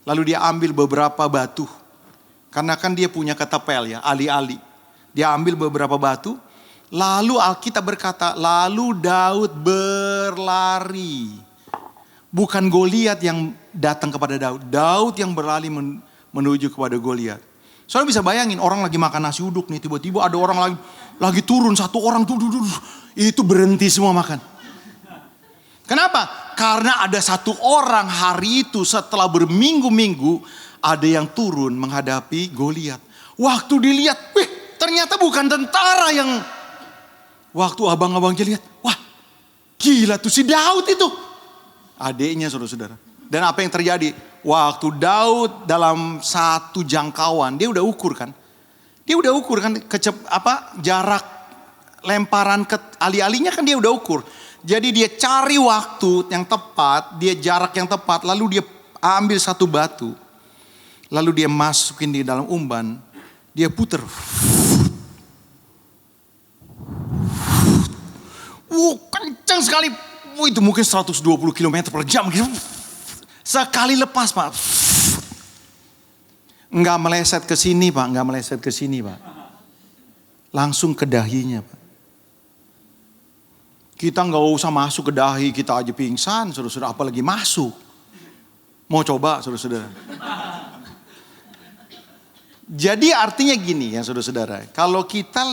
Lalu dia ambil beberapa batu. Karena kan dia punya ketapel ya, ali-ali. Dia ambil beberapa batu. Lalu Alkitab berkata, lalu Daud berlari. Bukan Goliat yang datang kepada Daud. Daud yang berlari menuju kepada Goliat. Saudara bisa bayangin orang lagi makan nasi uduk nih. Tiba-tiba ada orang lagi turun. Satu orang itu berhenti semua makan. Kenapa? Karena ada satu orang hari itu setelah berminggu-minggu. Ada yang turun menghadapi Goliat. Waktu dilihat, ternyata bukan tentara yang... Waktu abang-abangnya lihat, wah gila tuh si Daud itu. Adiknya saudara-saudara. Dan apa yang terjadi? Waktu Daud dalam satu jangkauan, dia udah ukur kan. Jarak lemparan ke ali-alinya kan dia udah ukur. Jadi dia cari waktu yang tepat, dia jarak yang tepat, lalu dia ambil satu batu. Lalu dia masukin di dalam umban, dia puter. Kencang sekali. Itu mungkin 120 km per jam. Sekali lepas Pak. Enggak meleset ke sini Pak. Langsung ke dahinya Pak. Kita enggak usah masuk ke dahi, kita aja pingsan saudara-saudara. Apalagi masuk. Mau coba saudara-saudara. Jadi artinya gini ya saudara-saudara. Kalau kita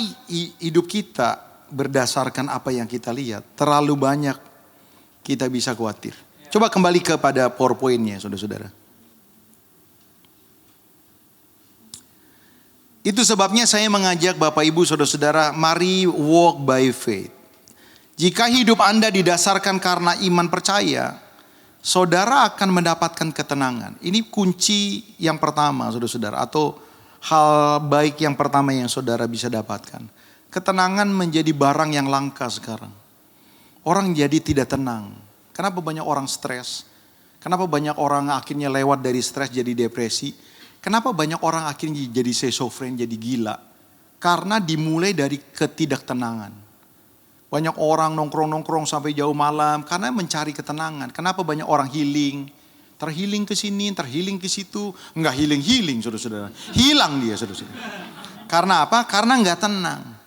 hidup kita berdasarkan apa yang kita lihat, terlalu banyak kita bisa khawatir. Coba kembali kepada PowerPoint-nya saudara-saudara. Itu sebabnya saya mengajak Bapak Ibu saudara-saudara, mari walk by faith. Jika hidup Anda didasarkan karena iman percaya, saudara akan mendapatkan ketenangan. Ini kunci yang pertama saudara-saudara, atau hal baik yang pertama yang saudara bisa dapatkan. Ketenangan menjadi barang yang langka sekarang. Orang jadi tidak tenang. Kenapa banyak orang stres? Kenapa banyak orang akhirnya lewat dari stres jadi depresi? Kenapa banyak orang akhirnya jadi schizofren, jadi gila? Karena dimulai dari ketidaktenangan. Banyak orang nongkrong-nongkrong sampai jauh malam karena mencari ketenangan. Kenapa banyak orang healing? Terhealing ke sini, terhealing ke situ. Enggak healing, saudara-saudara. Hilang dia, saudara-saudara. Karena apa? Karena enggak tenang.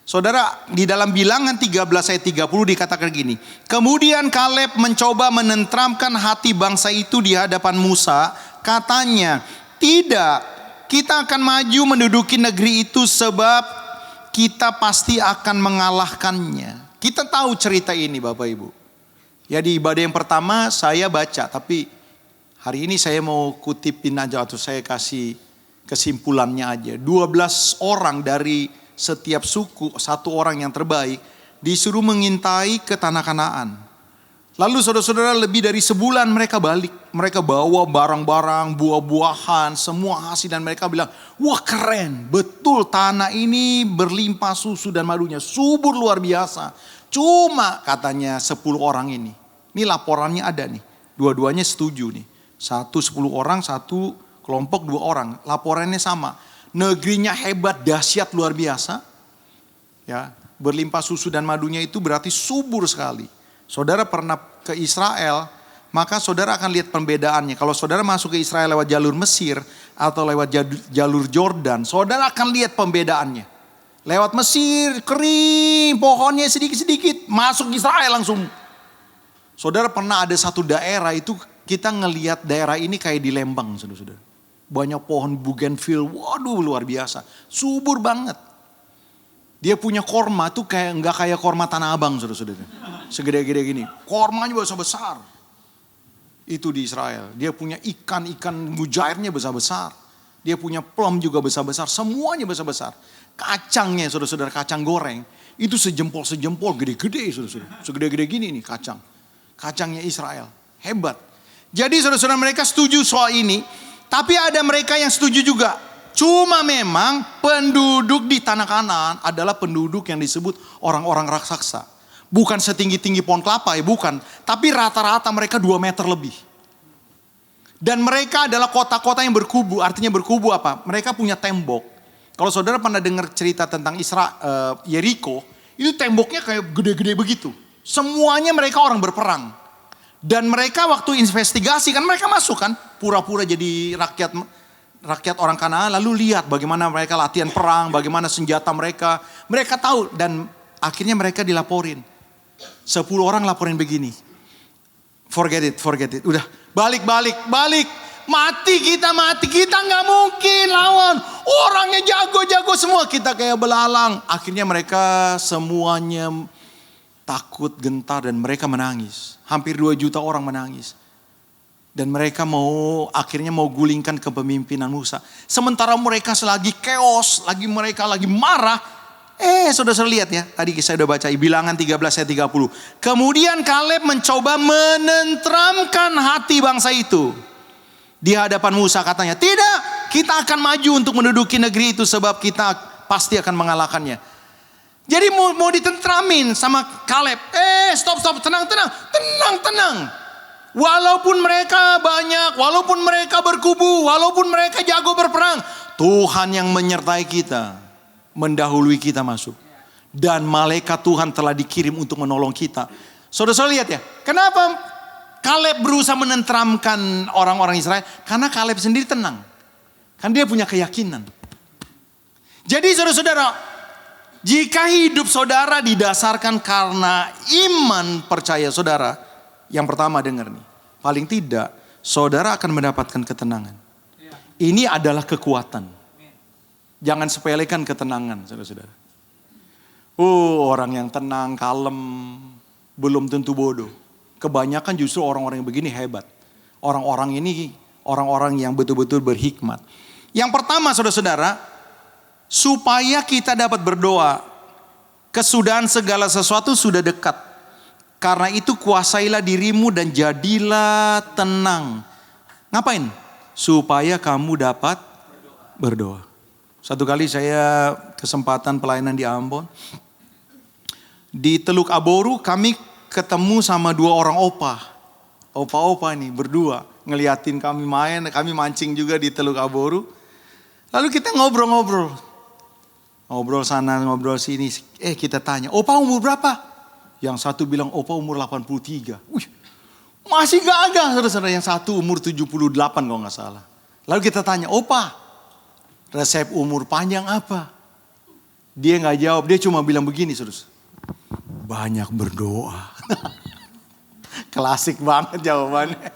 Saudara, di dalam Bilangan 13 ayat 30 dikatakan gini. Kemudian Kaleb mencoba menenteramkan hati bangsa itu di hadapan Musa. Katanya, tidak, kita akan maju menduduki negeri itu sebab kita pasti akan mengalahkannya. Kita tahu cerita ini Bapak Ibu. Ya di ibadah yang pertama saya baca, tapi hari ini saya mau kutipin aja atau saya kasih kesimpulannya aja. 12 orang dari setiap suku, satu orang yang terbaik disuruh mengintai ke tanah Kanaan. Lalu saudara-saudara lebih dari sebulan mereka balik. Mereka bawa barang-barang, buah-buahan, semua hasil. Dan mereka bilang, wah keren, betul tanah ini berlimpah susu dan madunya. Subur luar biasa. Cuma katanya 10 orang ini laporannya ada nih. Dua-duanya setuju nih. 10 orang, satu kelompok 2 orang. Laporannya sama. Negerinya hebat, dahsyat, luar biasa. Ya, berlimpah susu dan madunya itu berarti subur sekali. Saudara pernah ke Israel, maka saudara akan lihat perbedaannya. Kalau saudara masuk ke Israel lewat jalur Mesir atau lewat jalur Jordan, saudara akan lihat pembedaannya. Lewat Mesir, kering, pohonnya sedikit-sedikit, masuk Israel langsung. Saudara pernah ada satu daerah itu kita ngelihat daerah ini kayak di Lembang, saudara-saudara. Banyak pohon bougainville, waduh luar biasa, subur banget. Dia punya korma tuh nggak kayak korma Tanah Abang, saudara-saudara. Segede-gede gini, kormanya besar-besar. Itu di Israel. Dia punya ikan mujairnya besar-besar. Dia punya plum juga besar-besar, semuanya besar-besar. Kacangnya, saudara-saudara, kacang goreng itu sejempol-sejempol, gede-gede, saudara-saudara. Segede-gede gini nih kacang. Kacangnya Israel, hebat. Jadi saudara-saudara mereka setuju soal ini. Tapi ada mereka yang setuju juga. Cuma memang penduduk di tanah Kanaan adalah penduduk yang disebut orang-orang raksasa. Bukan setinggi-tinggi pohon kelapa ya, bukan. Tapi rata-rata mereka 2 meter lebih. Dan mereka adalah kota-kota yang berkubu. Artinya berkubu apa? Mereka punya tembok. Kalau saudara pernah dengar cerita tentang Yeriko, itu temboknya kayak gede-gede begitu. Semuanya mereka orang berperang. Dan mereka waktu investigasi kan mereka masuk kan, pura-pura jadi rakyat orang Kanaan, lalu lihat bagaimana mereka latihan perang, bagaimana senjata mereka. Mereka tahu dan akhirnya mereka dilaporin. 10 orang laporin begini. Forget it. Udah balik. Mati kita nggak mungkin lawan. Orangnya jago semua, kita kayak belalang. Akhirnya mereka semuanya takut, gentar, dan mereka menangis. Hampir 2 juta orang menangis. Dan mereka akhirnya mau gulingkan kepemimpinan Musa. Sementara mereka selagi chaos, mereka lagi marah. Saudara lihat ya, tadi saya udah baca Bilangan 13 ayat 30. Kemudian Kaleb mencoba menenteramkan hati bangsa itu. Di hadapan Musa katanya, tidak, kita akan maju untuk menduduki negeri itu sebab kita pasti akan mengalahkannya. Jadi mau ditentramin sama Kaleb. Stop, tenang. Walaupun mereka banyak, walaupun mereka berkubu, walaupun mereka jago berperang, Tuhan yang menyertai kita, mendahului kita masuk. Dan malaikat Tuhan telah dikirim untuk menolong kita. Saudara lihat ya, kenapa Kaleb berusaha menenteramkan orang-orang Israel? Karena Kaleb sendiri tenang. Kan dia punya keyakinan. Jadi saudara-saudara, jika hidup saudara didasarkan karena iman percaya saudara, yang pertama dengar nih, paling tidak saudara akan mendapatkan ketenangan. Ini adalah kekuatan. Jangan sepelekan ketenangan, saudara-saudara. Orang yang tenang, kalem, belum tentu bodoh. Kebanyakan justru orang-orang yang begini hebat. Orang-orang ini orang-orang yang betul-betul berhikmat. Yang pertama saudara-saudara, supaya kita dapat berdoa, kesudahan segala sesuatu sudah dekat. Karena itu kuasailah dirimu dan jadilah tenang. Ngapain? Supaya kamu dapat berdoa. Satu kali saya kesempatan pelayanan di Ambon. Di Teluk Aboru kami ketemu sama 2 orang opa. Opa-opa nih berdua. Ngeliatin kami main, kami mancing juga di Teluk Aboru. Lalu kita ngobrol-ngobrol. Ngobrol sana, ngobrol sini. Kita tanya, opa umur berapa? Yang satu bilang, opa umur 83. Wih, masih gagah saudara-saudara. Yang satu umur 78 kalau gak salah. Lalu kita tanya, opa, resep umur panjang apa? Dia nggak jawab, dia cuma bilang begini, saudara. Banyak berdoa. Klasik banget jawabannya.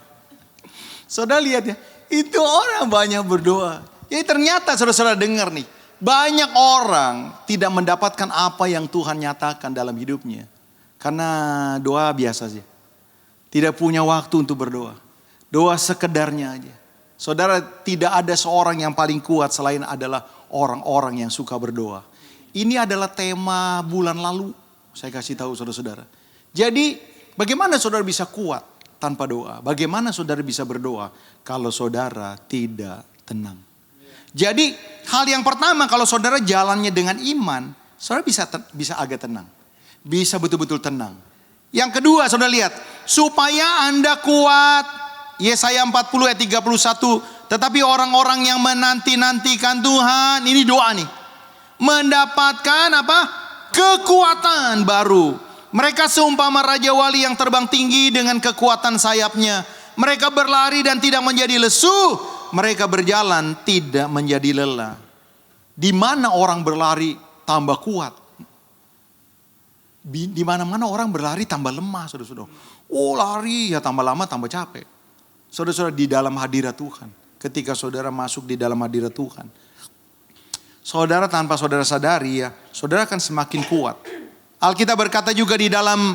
Saudara lihat ya, itu orang banyak berdoa. Jadi ternyata saudara-saudara dengar nih, banyak orang tidak mendapatkan apa yang Tuhan nyatakan dalam hidupnya. Karena doa biasa saja. Tidak punya waktu untuk berdoa. Doa sekedarnya aja. Saudara, tidak ada seorang yang paling kuat selain adalah orang-orang yang suka berdoa. Ini adalah tema bulan lalu. Saya kasih tahu saudara-saudara. Jadi bagaimana saudara bisa kuat tanpa doa? Bagaimana saudara bisa berdoa kalau saudara tidak tenang? Jadi hal yang pertama, kalau saudara jalannya dengan iman, saudara bisa agak tenang. Bisa betul-betul tenang. Yang kedua saudara lihat, supaya Anda kuat. Yesaya 40 ayat 31. Tetapi orang-orang yang menanti-nantikan Tuhan, ini doa nih. Mendapatkan apa? Kekuatan baru. Mereka seumpama raja wali yang terbang tinggi dengan kekuatan sayapnya. Mereka berlari dan tidak menjadi lesu. Mereka berjalan tidak menjadi lelah. Di mana orang berlari tambah kuat. Di mana-mana orang berlari tambah lemah, saudara-saudara. Oh, lari ya tambah lama tambah capek. Saudara-saudara, di dalam hadirat Tuhan. Ketika saudara masuk di dalam hadirat Tuhan, saudara tanpa saudara sadari ya, saudara akan semakin kuat. Alkitab berkata juga di dalam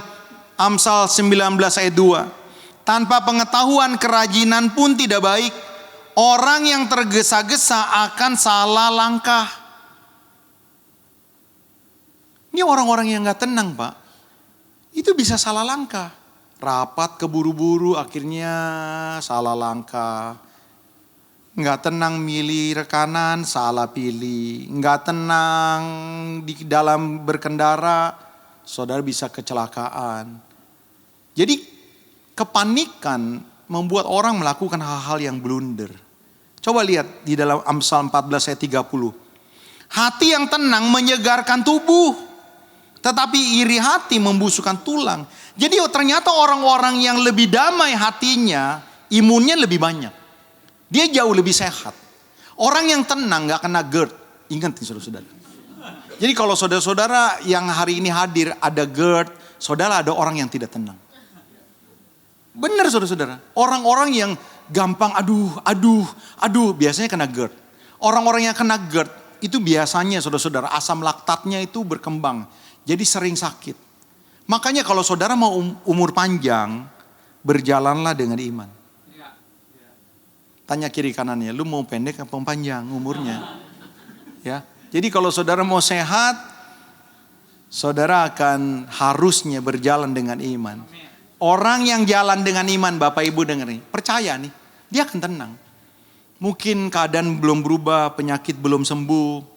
Amsal 19 ayat 2. Tanpa pengetahuan kerajinan pun tidak baik. Orang yang tergesa-gesa akan salah langkah. Ini orang-orang yang gak tenang, Pak. Itu bisa salah langkah. Rapat keburu-buru akhirnya salah langkah. Gak tenang milih rekanan, salah pilih. Gak tenang di dalam berkendara, saudara bisa kecelakaan. Jadi kepanikan membuat orang melakukan hal-hal yang blunder. Coba lihat di dalam Amsal 14 ayat 30. Hati yang tenang menyegarkan tubuh. Tetapi iri hati membusukkan tulang. Jadi ternyata orang-orang yang lebih damai hatinya, imunnya lebih banyak. Dia jauh lebih sehat. Orang yang tenang gak kena GERD. Ingat nih saudara-saudara. Jadi kalau saudara-saudara yang hari ini hadir ada GERD, saudara ada orang yang tidak tenang. Benar saudara-saudara. Orang-orang yang gampang aduh, biasanya kena GERD. Orang-orang yang kena GERD itu biasanya saudara-saudara asam laktatnya itu berkembang. Jadi sering sakit. Makanya kalau saudara mau umur panjang, berjalanlah dengan iman. Tanya kiri kanannya, lu mau pendek apa panjang umurnya? Ya. Jadi kalau saudara mau sehat, saudara akan harusnya berjalan dengan iman. Orang yang jalan dengan iman, Bapak Ibu dengar nih, percaya nih, dia akan tenang. Mungkin keadaan belum berubah, penyakit belum sembuh.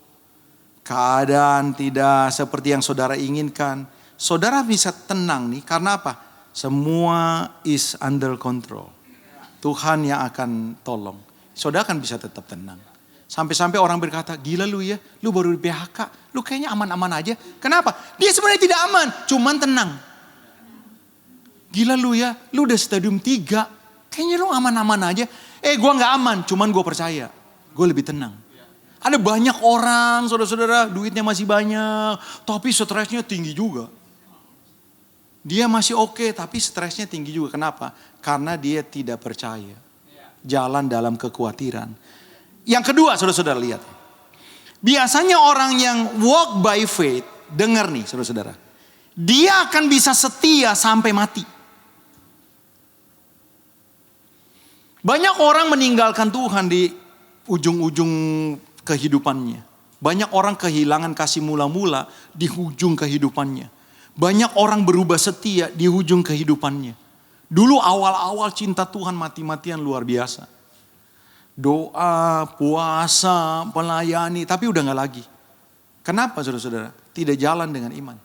Keadaan tidak seperti yang saudara inginkan. Saudara bisa tenang nih, karena apa? Semua is under control. Tuhan yang akan tolong. Saudara akan bisa tetap tenang. Sampai-sampai orang berkata, gila lu ya, lu baru di PHK, lu kayaknya aman-aman aja. Kenapa? Dia sebenarnya tidak aman, cuman tenang. Gila lu ya, lu udah stadium 3, kayaknya lu aman-aman aja. Gua gak aman, cuman gua percaya, gua lebih tenang. Ada banyak orang, saudara-saudara, duitnya masih banyak, tapi stresnya tinggi juga. Dia masih oke, tapi stresnya tinggi juga. Kenapa? Karena dia tidak percaya. Jalan dalam kekhawatiran. Yang kedua, saudara-saudara lihat. Biasanya orang yang walk by faith, dengar nih saudara-saudara. Dia akan bisa setia sampai mati. Banyak orang meninggalkan Tuhan di ujung-ujung kehidupannya. Banyak orang kehilangan kasih mula-mula di ujung kehidupannya. Banyak orang berubah setia di ujung kehidupannya. Dulu awal-awal cinta Tuhan mati-matian luar biasa. Doa, puasa, melayani, tapi udah gak lagi. Kenapa saudara-saudara? Tidak jalan dengan iman.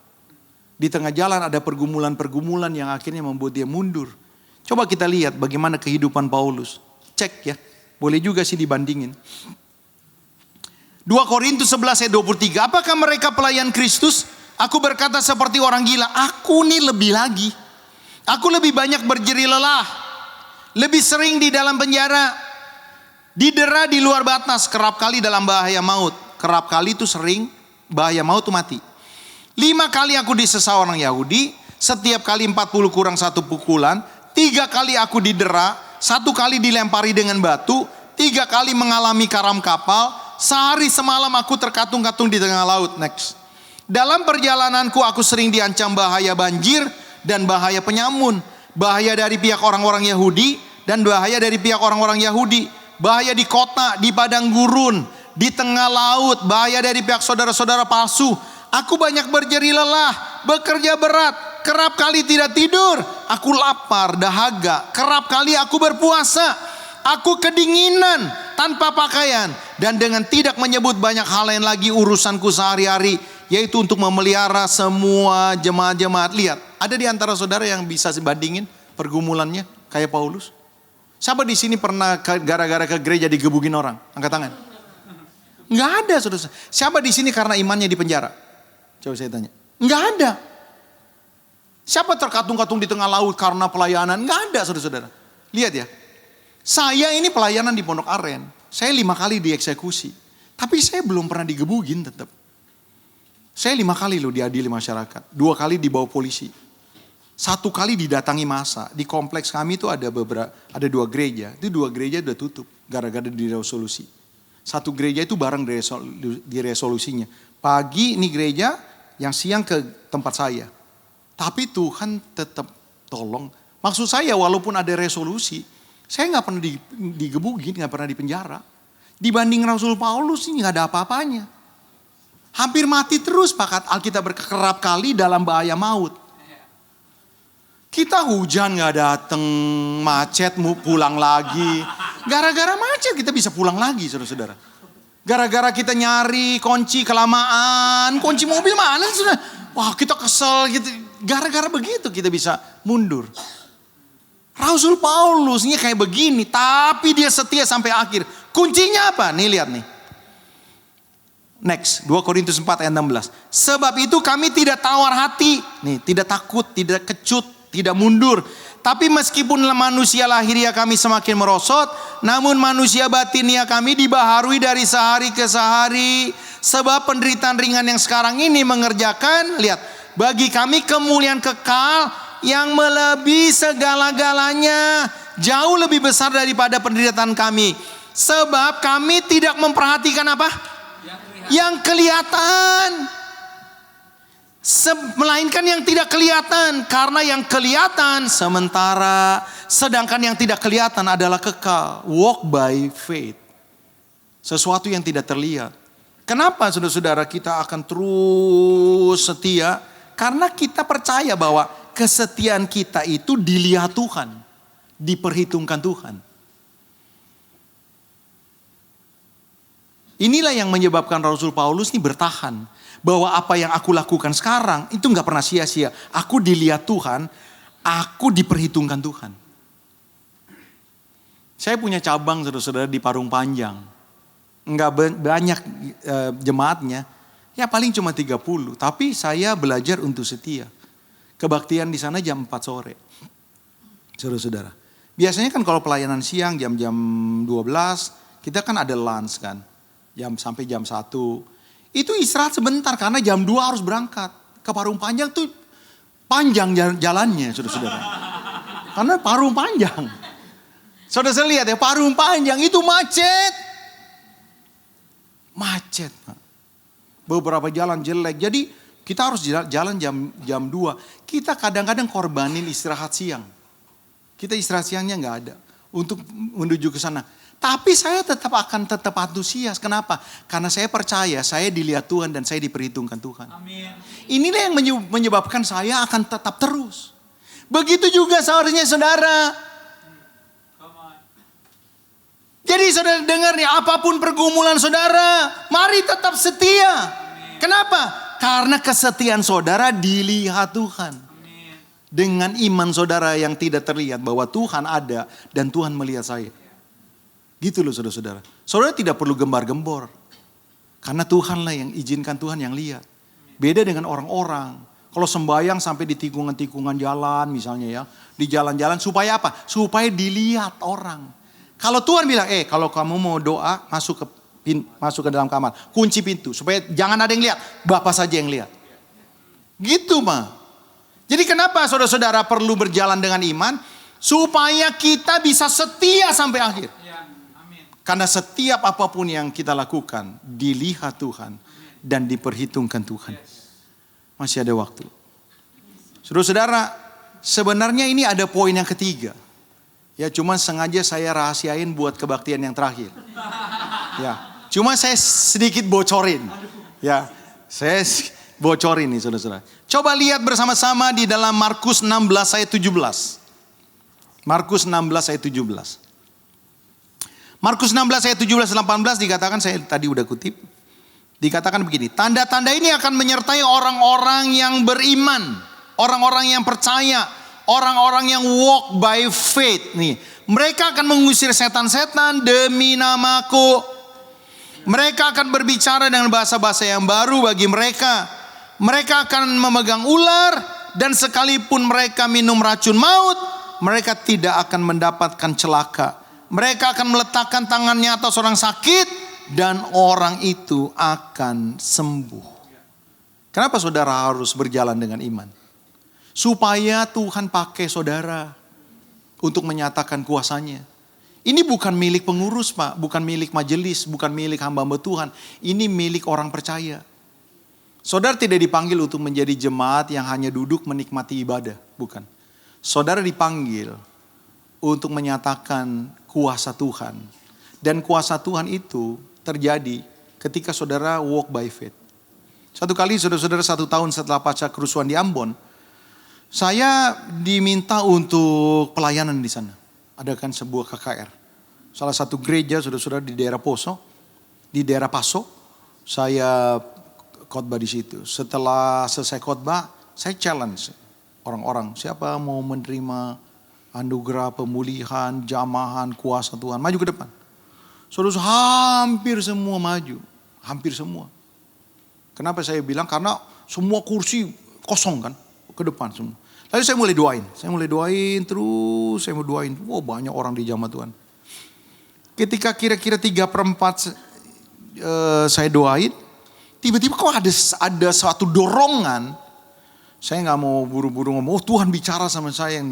Di tengah jalan ada pergumulan-pergumulan yang akhirnya membuat dia mundur. Coba kita lihat bagaimana kehidupan Paulus. Cek ya, boleh juga sih dibandingin. 2 Korintus 11 ayat 23. Apakah mereka pelayan Kristus? Aku berkata seperti orang gila. Aku nih lebih lagi. Aku lebih banyak berjeri lelah. Lebih sering di dalam penjara. Didera di luar batas. Kerap kali dalam bahaya maut. Kerap kali itu sering bahaya maut itu mati. 5 kali aku disesat orang Yahudi, setiap kali 40 kurang 1 pukulan, 3 kali aku didera, 1 kali dilempari dengan batu, 3 kali mengalami karam kapal, sehari semalam aku terkatung-katung di tengah laut. Next. Dalam perjalananku aku sering diancam bahaya banjir dan bahaya penyamun, bahaya dari pihak orang-orang Yahudi dan bahaya dari pihak orang-orang Yahudi, bahaya di kota, di padang gurun, di tengah laut, bahaya dari pihak saudara-saudara palsu. Aku banyak berjeri lelah, bekerja berat, kerap kali tidak tidur. Aku lapar, dahaga, kerap kali aku berpuasa. Aku kedinginan tanpa pakaian. Dan dengan tidak menyebut banyak hal lain lagi urusanku sehari-hari, yaitu untuk memelihara semua jemaat-jemaat. Lihat, ada di antara saudara yang bisa bandingin pergumulannya kayak Paulus? Siapa di sini pernah gara-gara ke gereja digebukin orang? Angkat tangan. Nggak ada, saudara. Siapa di sini karena imannya di penjara? Coba saya tanya. Nggak ada. Siapa terkatung-katung di tengah laut karena pelayanan? Nggak ada, saudara-saudara. Lihat ya. Saya ini pelayanan di Pondok Aren. Saya 5 kali dieksekusi. Tapi saya belum pernah digebukin tetap. Saya 5 kali loh diadili masyarakat. 2 kali dibawa polisi. 1 kali didatangi massa. Di kompleks kami itu ada 2 gereja. Itu 2 gereja udah tutup. Gara-gara diresolusi. 1 gereja itu bareng di resolusinya. Pagi ini gereja, yang siang ke tempat saya. Tapi Tuhan tetap tolong. Maksud saya walaupun ada resolusi, saya nggak pernah digebukin, nggak pernah dipenjara. Dibanding Rasul Paulus ini nggak ada apa-apanya. Hampir mati terus, pakat Alkitab berkerap kali dalam bahaya maut. Kita hujan nggak dateng, macet pulang lagi. Gara-gara macet kita bisa pulang lagi, saudara-saudara. Gara-gara kita nyari kunci kelamaan, kunci mobil mana sudah? Wah, kita kesel gitu. Gara-gara begitu kita bisa mundur. Rasul Paulus ini kayak begini, tapi dia setia sampai akhir. Kuncinya apa? Nih lihat nih. Next, 2 Korintus 4 ayat 16. Sebab itu kami tidak tawar hati. Nih, tidak takut, tidak kecut, tidak mundur. Tapi meskipun manusia lahiriah kami semakin merosot, namun manusia batinia kami dibaharui dari sehari ke sehari. Sebab penderitaan ringan yang sekarang ini mengerjakan, lihat, bagi kami kemuliaan kekal yang melebihi segala-galanya, jauh lebih besar daripada penderitaan kami. Sebab kami tidak memperhatikan apa? Yang kelihatan. Melainkan yang tidak kelihatan. Karena yang kelihatan sementara, sedangkan yang tidak kelihatan adalah kekal. Walk by faith. Sesuatu yang tidak terlihat. Kenapa saudara-saudara kita akan terus setia? Karena kita percaya bahwa kesetiaan kita itu dilihat Tuhan. Diperhitungkan Tuhan. Inilah yang menyebabkan Rasul Paulus ini bertahan. Bahwa apa yang aku lakukan sekarang itu gak pernah sia-sia. Aku dilihat Tuhan, aku diperhitungkan Tuhan. Saya punya cabang saudara-saudara di Parung Panjang. Gak banyak jemaatnya, ya paling cuma 30. Tapi saya belajar untuk setia. Kebaktian di sana jam 4 sore. Saudara-saudara. Biasanya kan kalau pelayanan siang jam-jam 12, kita kan ada lunch kan. Sampai jam 1. Itu istirahat sebentar karena jam 2 harus berangkat. Ke Parung Panjang tuh panjang jalannya saudara-saudara. Karena Parung Panjang. Saudara-saudara lihat ya, Parung Panjang itu macet. Macet. Beberapa jalan jelek. Jadi kita harus jalan jam 2. Kita kadang-kadang korbanin istirahat siang. Kita istirahat siangnya gak ada. Untuk menuju ke sana. Tapi saya tetap antusias. Kenapa? Karena saya percaya saya dilihat Tuhan dan saya diperhitungkan Tuhan. Amin. Inilah yang menyebabkan saya akan tetap terus. Begitu juga seharusnya saudara. Jadi saudara dengar nih, apapun pergumulan saudara, mari tetap setia. Amin. Kenapa? Karena kesetiaan saudara dilihat Tuhan. Amin. Dengan iman saudara yang tidak terlihat bahwa Tuhan ada dan Tuhan melihat saya. Gitu loh saudara-saudara. Saudara tidak perlu gembar-gembor. Karena Tuhanlah yang izinkan, Tuhan yang lihat. Beda dengan orang-orang. Kalau sembahyang sampai di tikungan-tikungan jalan misalnya ya. Di jalan-jalan supaya apa? Supaya dilihat orang. Kalau Tuhan bilang, kalau kamu mau doa masuk ke masuk ke dalam kamar, kunci pintu supaya jangan ada yang lihat, Bapa saja yang lihat. Gitu mah. Jadi kenapa saudara-saudara perlu berjalan dengan iman? Supaya kita bisa setia sampai akhir. Karena setiap apapun yang kita lakukan dilihat Tuhan dan diperhitungkan Tuhan. Masih ada waktu. Saudara-saudara, sebenarnya ini ada poin yang ketiga. Ya, cuma sengaja saya rahasiain buat kebaktian yang terakhir. Ya, cuma saya sedikit bocorin. Ya, saya bocorin nih saudara-saudara. Coba lihat bersama-sama di dalam Markus 16 ayat 17. Markus 16 ayat 17. Markus 16 ayat 17-18 dikatakan, saya tadi udah kutip. Dikatakan begini, tanda-tanda ini akan menyertai orang-orang yang beriman. Orang-orang yang percaya. Orang-orang yang walk by faith. Nih, mereka akan mengusir setan-setan demi namaku. Mereka akan berbicara dengan bahasa-bahasa yang baru bagi mereka. Mereka akan memegang ular dan sekalipun mereka minum racun maut, mereka tidak akan mendapatkan celaka. Mereka akan meletakkan tangannya atas orang sakit dan orang itu akan sembuh. Kenapa saudara harus berjalan dengan iman? Supaya Tuhan pakai saudara untuk menyatakan kuasanya. Ini bukan milik pengurus Pak, bukan milik majelis, bukan milik hamba-hamba Tuhan. Ini milik orang percaya. Saudara tidak dipanggil untuk menjadi jemaat yang hanya duduk menikmati ibadah, bukan. Saudara dipanggil untuk menyatakan kuasa Tuhan. Dan kuasa Tuhan itu terjadi ketika saudara walk by faith. Satu kali saudara-saudara 1 tahun setelah pasca kerusuhan di Ambon, saya diminta untuk pelayanan di sana. Adakan sebuah KKR. Salah satu gereja saudara-saudara di daerah Paso. Saya khotbah di situ. Setelah selesai khotbah, saya challenge orang-orang. Siapa mau menerima anugerah pemulihan, jamahan, kuasa Tuhan. Maju ke depan. Saudara hampir semua maju. Hampir semua. Kenapa saya bilang? Karena semua kursi kosong kan. Ke depan semua. Lalu saya mulai doain. Terus saya mau doain. Wow, banyak orang di jamaah Tuhan. Ketika kira-kira 3/4 saya doain. Tiba-tiba kok ada suatu dorongan. Saya gak mau buru-buru ngomong. Oh Tuhan bicara sama saya.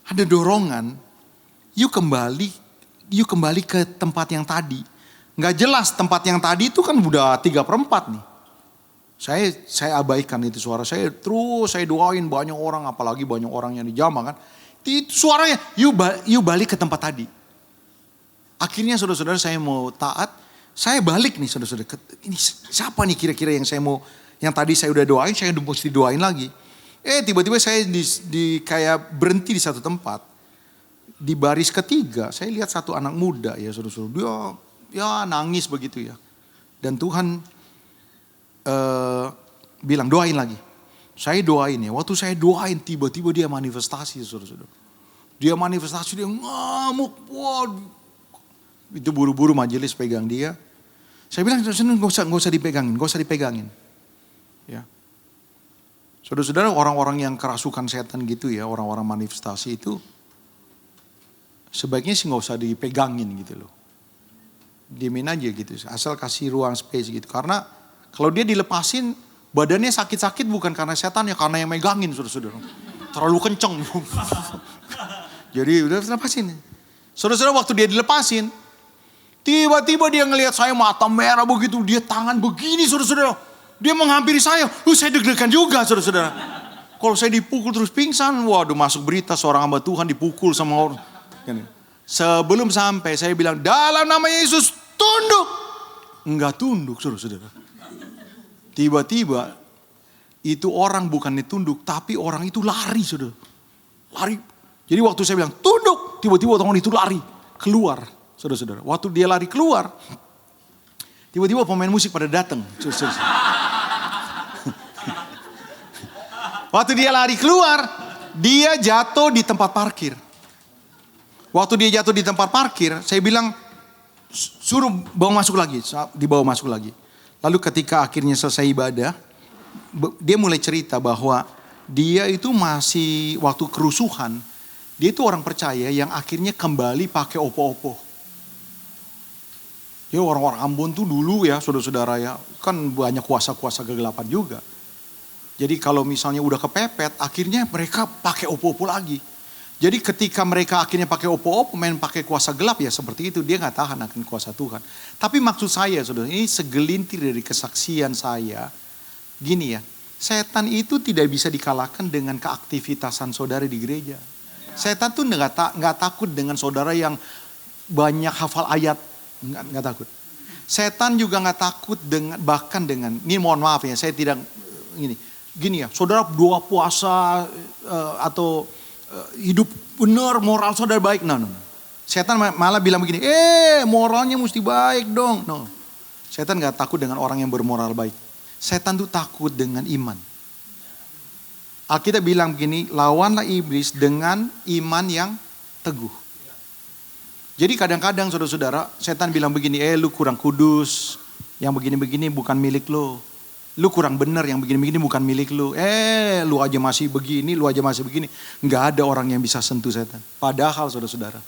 Ada dorongan. Yuk kembali ke tempat yang tadi. Gak jelas tempat yang tadi itu kan udah 3/4 nih. Saya abaikan itu suara saya. Terus saya doain banyak orang. Apalagi banyak orang yang di jamaah kan. Itu suaranya. Yuk balik ke tempat tadi. Akhirnya saudara-saudara saya mau taat. Saya balik nih saudara-saudara. Ini siapa nih kira-kira yang saya mau. Yang tadi saya udah doain. Saya mesti doain lagi. Tiba-tiba saya kayak berhenti di satu tempat. Di baris ketiga. Saya lihat satu anak muda ya saudara-saudara. Dia nangis begitu ya. Dan Tuhan bilang doain lagi. Saya doain ya. Waktu saya doain tiba-tiba dia manifestasi saudara-saudara. Dia manifestasi, dia ngamuk. Waduh. Itu buru-buru majelis pegang dia. Saya bilang gak usah dipegangin. Ya. Saudara-saudara orang-orang yang kerasukan setan gitu ya. Orang-orang manifestasi itu. Sebaiknya sih gak usah dipegangin gitu loh. Diemin aja gitu. Asal kasih ruang space gitu. Karena kalau dia dilepasin, badannya sakit-sakit bukan karena setan ya, karena yang megangin saudara-saudara. Terlalu kenceng. Jadi udah lepasin. Saudara-saudara waktu dia dilepasin, tiba-tiba dia ngelihat saya mata merah begitu, dia tangan begini saudara-saudara. Dia menghampiri saya, saya deg-degan juga saudara-saudara. Kalau saya dipukul terus pingsan, waduh masuk berita seorang hamba Tuhan dipukul sama orang. Sebelum sampai saya bilang, dalam nama Yesus tunduk. Enggak tunduk saudara-saudara. Tiba-tiba itu orang bukan ditunduk, tapi orang itu lari saudara. Lari. Jadi waktu saya bilang tunduk, tiba-tiba orang itu lari keluar saudara-saudara. Waktu dia lari keluar, tiba-tiba pemain musik pada datang. Waktu dia lari keluar, dia jatuh di tempat parkir. Waktu dia jatuh di tempat parkir, saya bilang suruh bawa masuk lagi, dibawa masuk lagi. Lalu ketika akhirnya selesai ibadah, dia mulai cerita bahwa dia itu masih waktu kerusuhan, dia itu orang percaya yang akhirnya kembali pakai opo-opo. Ya orang-orang Ambon tuh dulu ya saudara-saudara ya, kan banyak kuasa-kuasa kegelapan juga. Jadi kalau misalnya udah kepepet, akhirnya mereka pakai opo-opo lagi. Jadi ketika mereka akhirnya pakai opo-opo, main pakai kuasa gelap ya seperti itu. Dia gak tahan akan kuasa Tuhan. Tapi maksud saya saudara, ini segelintir dari kesaksian saya. Gini ya, setan itu tidak bisa dikalahkan dengan keaktivitasan saudara di gereja. Setan tuh gak takut dengan saudara yang banyak hafal ayat. Nggak takut. Setan juga nggak takut dengan ini mohon maaf ya, saya tidak gini ya, saudara doa puasa atau hidup benar, moral saudara baik, no. Setan malah bilang begini, moralnya mesti baik dong, no. Setan nggak takut dengan orang yang bermoral baik. Setan tuh takut dengan iman. Alkitab bilang begini, lawanlah iblis dengan iman yang teguh. Jadi kadang-kadang saudara-saudara, setan bilang begini, lu kurang kudus, yang begini-begini bukan milik lu. Lu kurang benar, yang begini-begini bukan milik lu. Lu aja masih begini, lu aja masih begini. Nggak ada orang yang bisa sentuh setan. Padahal saudara-saudara,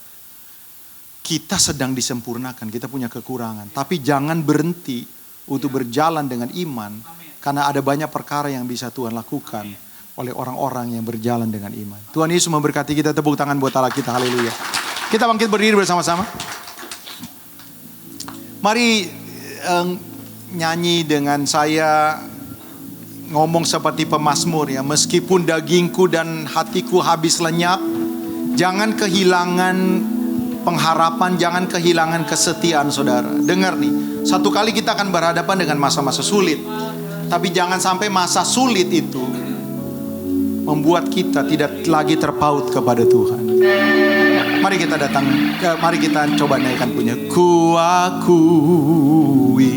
kita sedang disempurnakan, kita punya kekurangan. Tapi jangan berhenti untuk berjalan dengan iman. Karena ada banyak perkara yang bisa Tuhan lakukan oleh orang-orang yang berjalan dengan iman. Tuhan Yesus memberkati kita, tepuk tangan buat Allah kita, haleluya. Kita bangkit berdiri bersama-sama. Mari nyanyi dengan saya, ngomong seperti pemazmur ya. Meskipun dagingku dan hatiku habis lenyap, jangan kehilangan pengharapan, jangan kehilangan kesetiaan saudara. Dengar nih, satu kali kita akan berhadapan dengan masa-masa sulit. Tapi jangan sampai masa sulit itu membuat kita tidak lagi terpaut kepada Tuhan. Mari kita mari kita coba naikkan punya. Ku akui,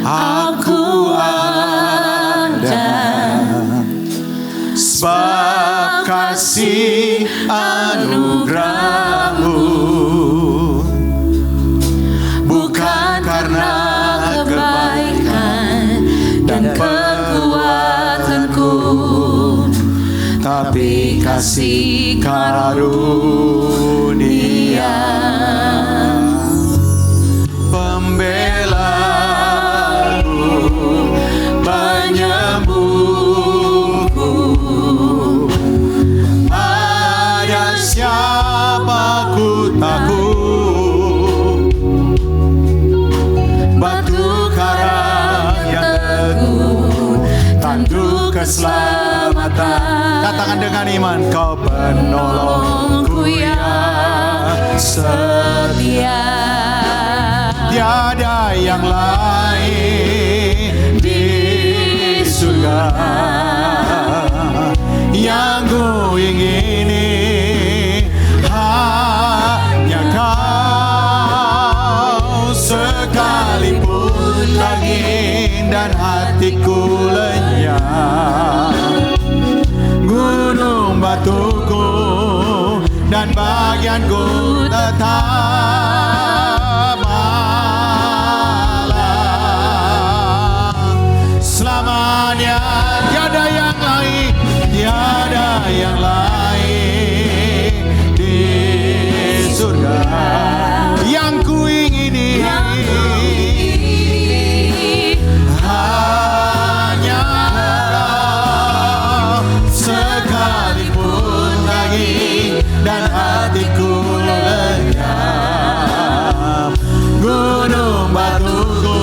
aku ada, sebab kasih anugerah-Mu, bukan karena kebaikan dan kekuatanku, tapi kasih karunia. Pembelaku, penyembuhku, pada siapa ku takut, batu karang yang teguh, tanduk keselamatan. Katakan dengan iman, Kau penolongku yang setia. Tiada yang lain di surga yang ku ingini, hanya Kau. Sekalipun daging dan hatiku lenyap, gunung batuku dan bagianku tetap Allah. Selamanya tiada yang lain, tiada yang lain di surga yang ku ingini, hanya sekalipun daging dan hatiku lenyap, gunung batuku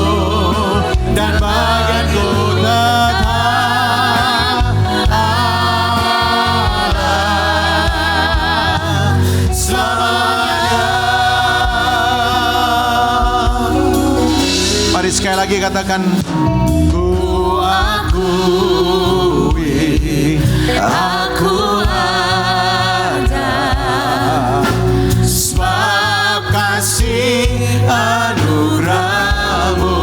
dan bagianku tetap Allah selamanya. Mari sekali lagi katakan, ku akui, aku ada, sebab kasih anugerah-Mu,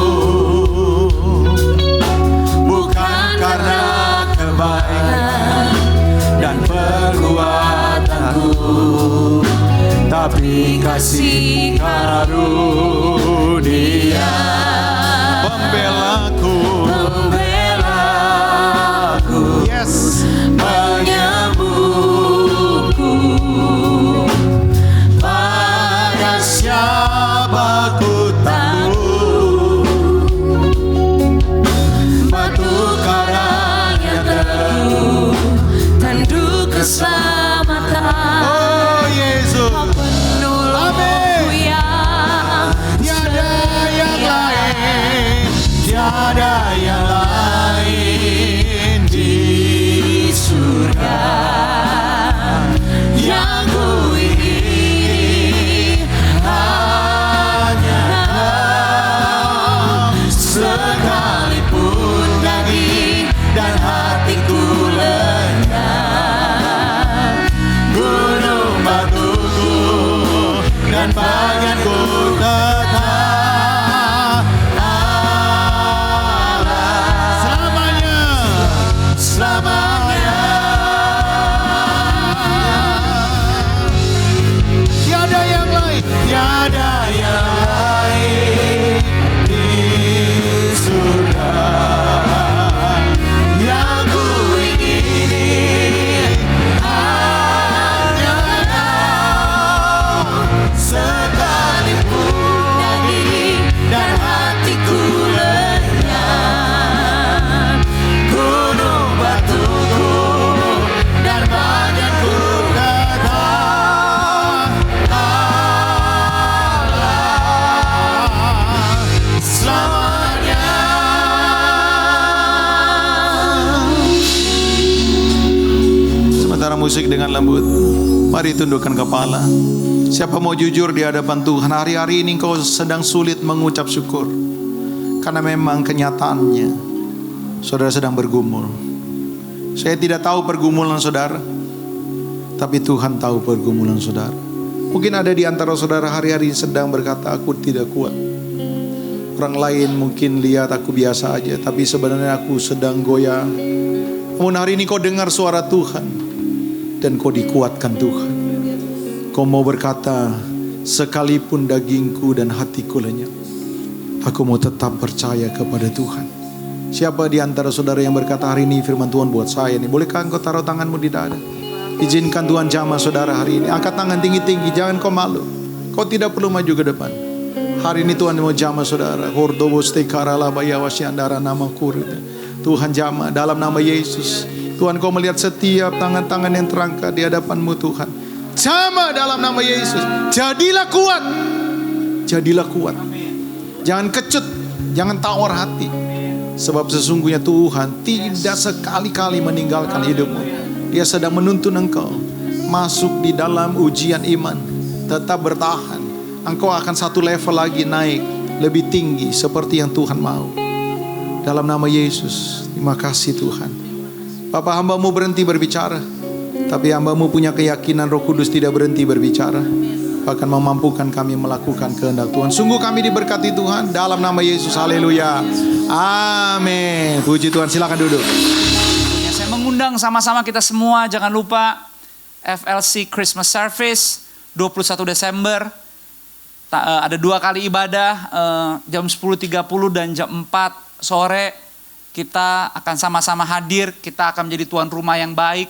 bukan karena kebaikan dan perbuatanku, tapi kasih karunia. Pembelaku, yes, penyembuhku, pada siapa ku takut, sementara musik dengan lembut. Mari tundukkan kepala. Siapa mau jujur di hadapan Tuhan, hari-hari ini kau sedang sulit mengucap syukur. Karena memang kenyataannya saudara sedang bergumul. Saya tidak tahu pergumulan saudara, tapi Tuhan tahu pergumulan saudara. Mungkin ada di antara saudara hari-hari sedang berkata, aku tidak kuat. Orang lain mungkin lihat aku biasa aja, tapi sebenarnya aku sedang goyah. Namun hari ini kau dengar suara Tuhan dan kau dikuatkan Tuhan. Kau mau berkata, sekalipun dagingku dan hatiku lenyap, aku mau tetap percaya kepada Tuhan. Siapa di antara saudara yang berkata, hari ini firman Tuhan buat saya nih, bolehkah engkau taruh tanganmu di dada? Izinkan Tuhan jamah saudara hari ini. Angkat tangan tinggi-tinggi, jangan kau malu. Kau tidak perlu maju ke depan. Hari ini Tuhan mau jamah saudara. Tuhan jamah dalam nama Yesus. Tuhan kau melihat setiap tangan-tangan yang terangkat di hadapanmu Tuhan. Jamah dalam nama Yesus. Jadilah kuat. Jadilah kuat. Jangan kecut, jangan tawar hati. Sebab sesungguhnya Tuhan tidak sekali-kali meninggalkan hidupmu. Dia sedang menuntun engkau masuk di dalam ujian iman. Tetap bertahan. Engkau akan satu level lagi naik, lebih tinggi seperti yang Tuhan mau. Dalam nama Yesus, terima kasih Tuhan. Bapak, hambamu berhenti berbicara, tapi hambamu punya keyakinan Roh Kudus tidak berhenti berbicara, bahkan memampukan kami melakukan kehendak Tuhan. Sungguh kami diberkati Tuhan dalam nama Yesus. Haleluya. Amin. Puji Tuhan, silakan duduk. Saya mengundang sama-sama kita semua, jangan lupa FLC Christmas Service 21 Desember. Ada 2 kali ibadah, jam 10.30 dan jam 4 sore. Kita akan sama-sama hadir, kita akan menjadi tuan rumah yang baik,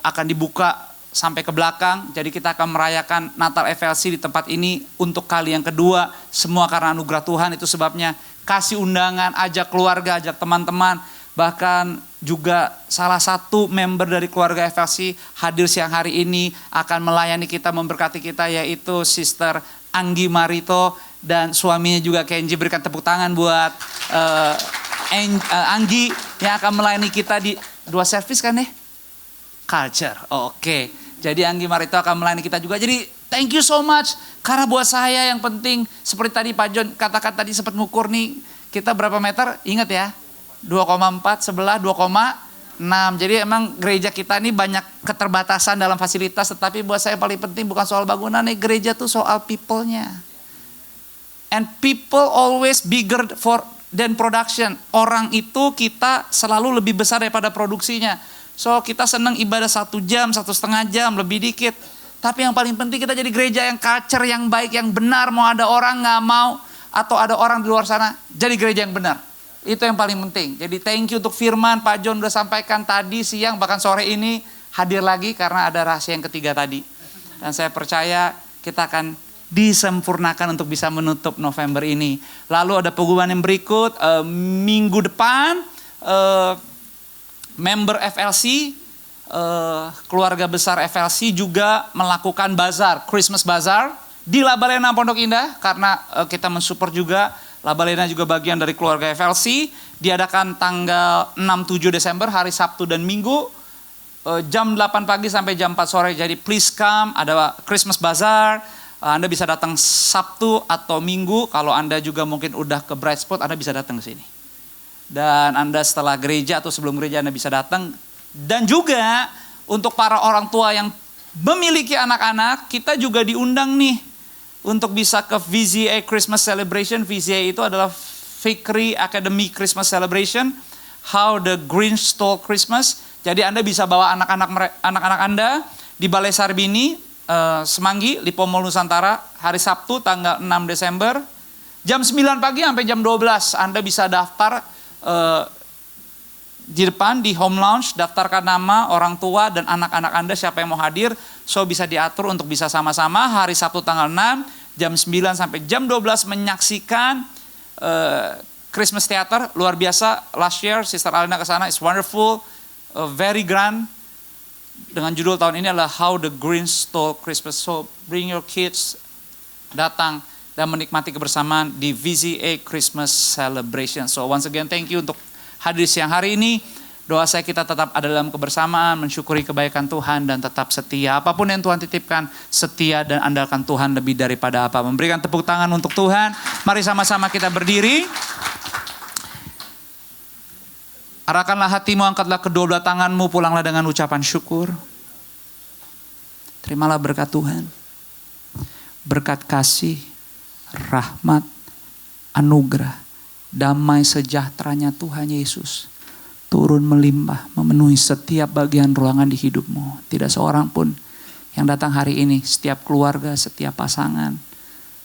akan dibuka sampai ke belakang. Jadi kita akan merayakan Natal FLC di tempat ini untuk kali yang kedua. Semua karena anugerah Tuhan, itu sebabnya kasih undangan, ajak keluarga, ajak teman-teman. Bahkan juga salah satu member dari keluarga FLC hadir siang hari ini, akan melayani kita, memberkati kita, yaitu Sister Anggi Marito dan suaminya juga Kenji. Berikan tepuk tangan buat Anggi yang akan melayani kita di 2 service kan nih? Culture, oke. Jadi Anggi Marito akan melayani kita juga. Jadi thank you so much. Karena buat saya yang penting, seperti tadi Pak John katakan tadi, sempat ngukur nih, kita berapa meter? Ingat ya, 2,4 sebelah 2,6. Jadi emang gereja kita ini banyak keterbatasan dalam fasilitas, tetapi buat saya paling penting bukan soal bangunan nih, gereja tuh soal people-nya. And people always bigger than production. Orang itu kita selalu lebih besar daripada produksinya. So kita senang ibadah 1 jam, 1,5 jam, lebih dikit. Tapi yang paling penting kita jadi gereja yang culture, yang baik, yang benar. Mau ada orang nggak mau, atau ada orang di luar sana, jadi gereja yang benar. Itu yang paling penting. Jadi thank you untuk firman Pak John udah sampaikan tadi siang, bahkan sore ini hadir lagi karena ada rahasia yang ketiga tadi. Dan saya percaya kita akan disempurnakan untuk bisa menutup November ini. Lalu ada pengumuman yang berikut, minggu depan member FLC, keluarga besar FLC juga melakukan bazar, Christmas Bazar di Labalena Pondok Indah, karena kita mensupport juga. Labalena juga bagian dari keluarga FLC, diadakan tanggal 6-7 Desember, hari Sabtu dan Minggu, jam 8 pagi sampai jam 4 sore. Jadi please come, ada Christmas Bazaar, Anda bisa datang Sabtu atau Minggu. Kalau Anda juga mungkin udah ke Bright Spot, Anda bisa datang ke sini. Dan Anda setelah gereja atau sebelum gereja Anda bisa datang. Dan juga untuk para orang tua yang memiliki anak-anak, kita juga diundang nih untuk bisa ke VZA Christmas Celebration. VZA itu adalah Vickery Academy Christmas Celebration, How the Grinch Stole Christmas. Jadi Anda bisa bawa anak-anak Anda di Balai Sarbini, Semanggi, Lipo Mall Nusantara, hari Sabtu tanggal 6 Desember, jam 9 pagi sampai jam 12. Anda bisa daftar di depan di home lounge, daftarkan nama orang tua dan anak-anak Anda siapa yang mau hadir. So bisa diatur untuk bisa sama-sama hari Sabtu tanggal 6 jam 9 sampai jam 12 menyaksikan Christmas Theater. Luar biasa, last year Sister Alina ke sana, it's wonderful, very grand. Dengan judul tahun ini adalah How the Grinch Stole Christmas. So bring your kids, datang dan menikmati kebersamaan di VZA Christmas Celebration. So once again thank you untuk hadir siang hari ini. Doa saya kita tetap ada dalam kebersamaan, mensyukuri kebaikan Tuhan dan tetap setia. Apapun yang Tuhan titipkan, setia dan andalkan Tuhan lebih daripada apa. Memberikan tepuk tangan untuk Tuhan. Mari sama-sama kita berdiri. Arahkanlah hatimu, angkatlah kedua belah tanganmu, pulanglah dengan ucapan syukur. Terimalah berkat Tuhan. Berkat kasih, rahmat, anugerah, damai sejahteranya Tuhan Yesus turun melimpah, memenuhi setiap bagian ruangan di hidupmu. Tidak seorang pun yang datang hari ini, setiap keluarga, setiap pasangan,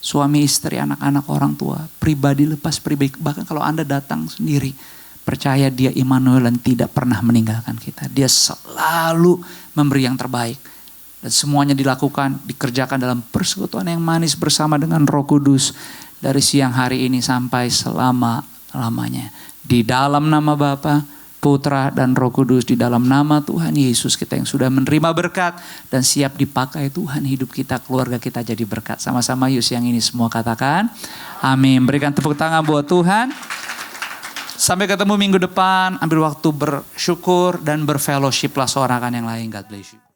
suami, istri, anak-anak, orang tua, pribadi lepas pribadi. Bahkan kalau Anda datang sendiri, percaya Dia Immanuel dan tidak pernah meninggalkan kita. Dia selalu memberi yang terbaik. Dan semuanya dilakukan, dikerjakan dalam persekutuan yang manis bersama dengan Roh Kudus. Dari siang hari ini sampai selama-lamanya. Di dalam nama Bapa, Putra dan Roh Kudus, di dalam nama Tuhan Yesus, kita yang sudah menerima berkat dan siap dipakai Tuhan, hidup kita, keluarga kita jadi berkat. Sama-sama yuk siang ini semua katakan amin. Berikan tepuk tangan buat Tuhan. Sampai ketemu minggu depan. Ambil waktu bersyukur dan berfellowship lah seorang kan yang lain. God bless you.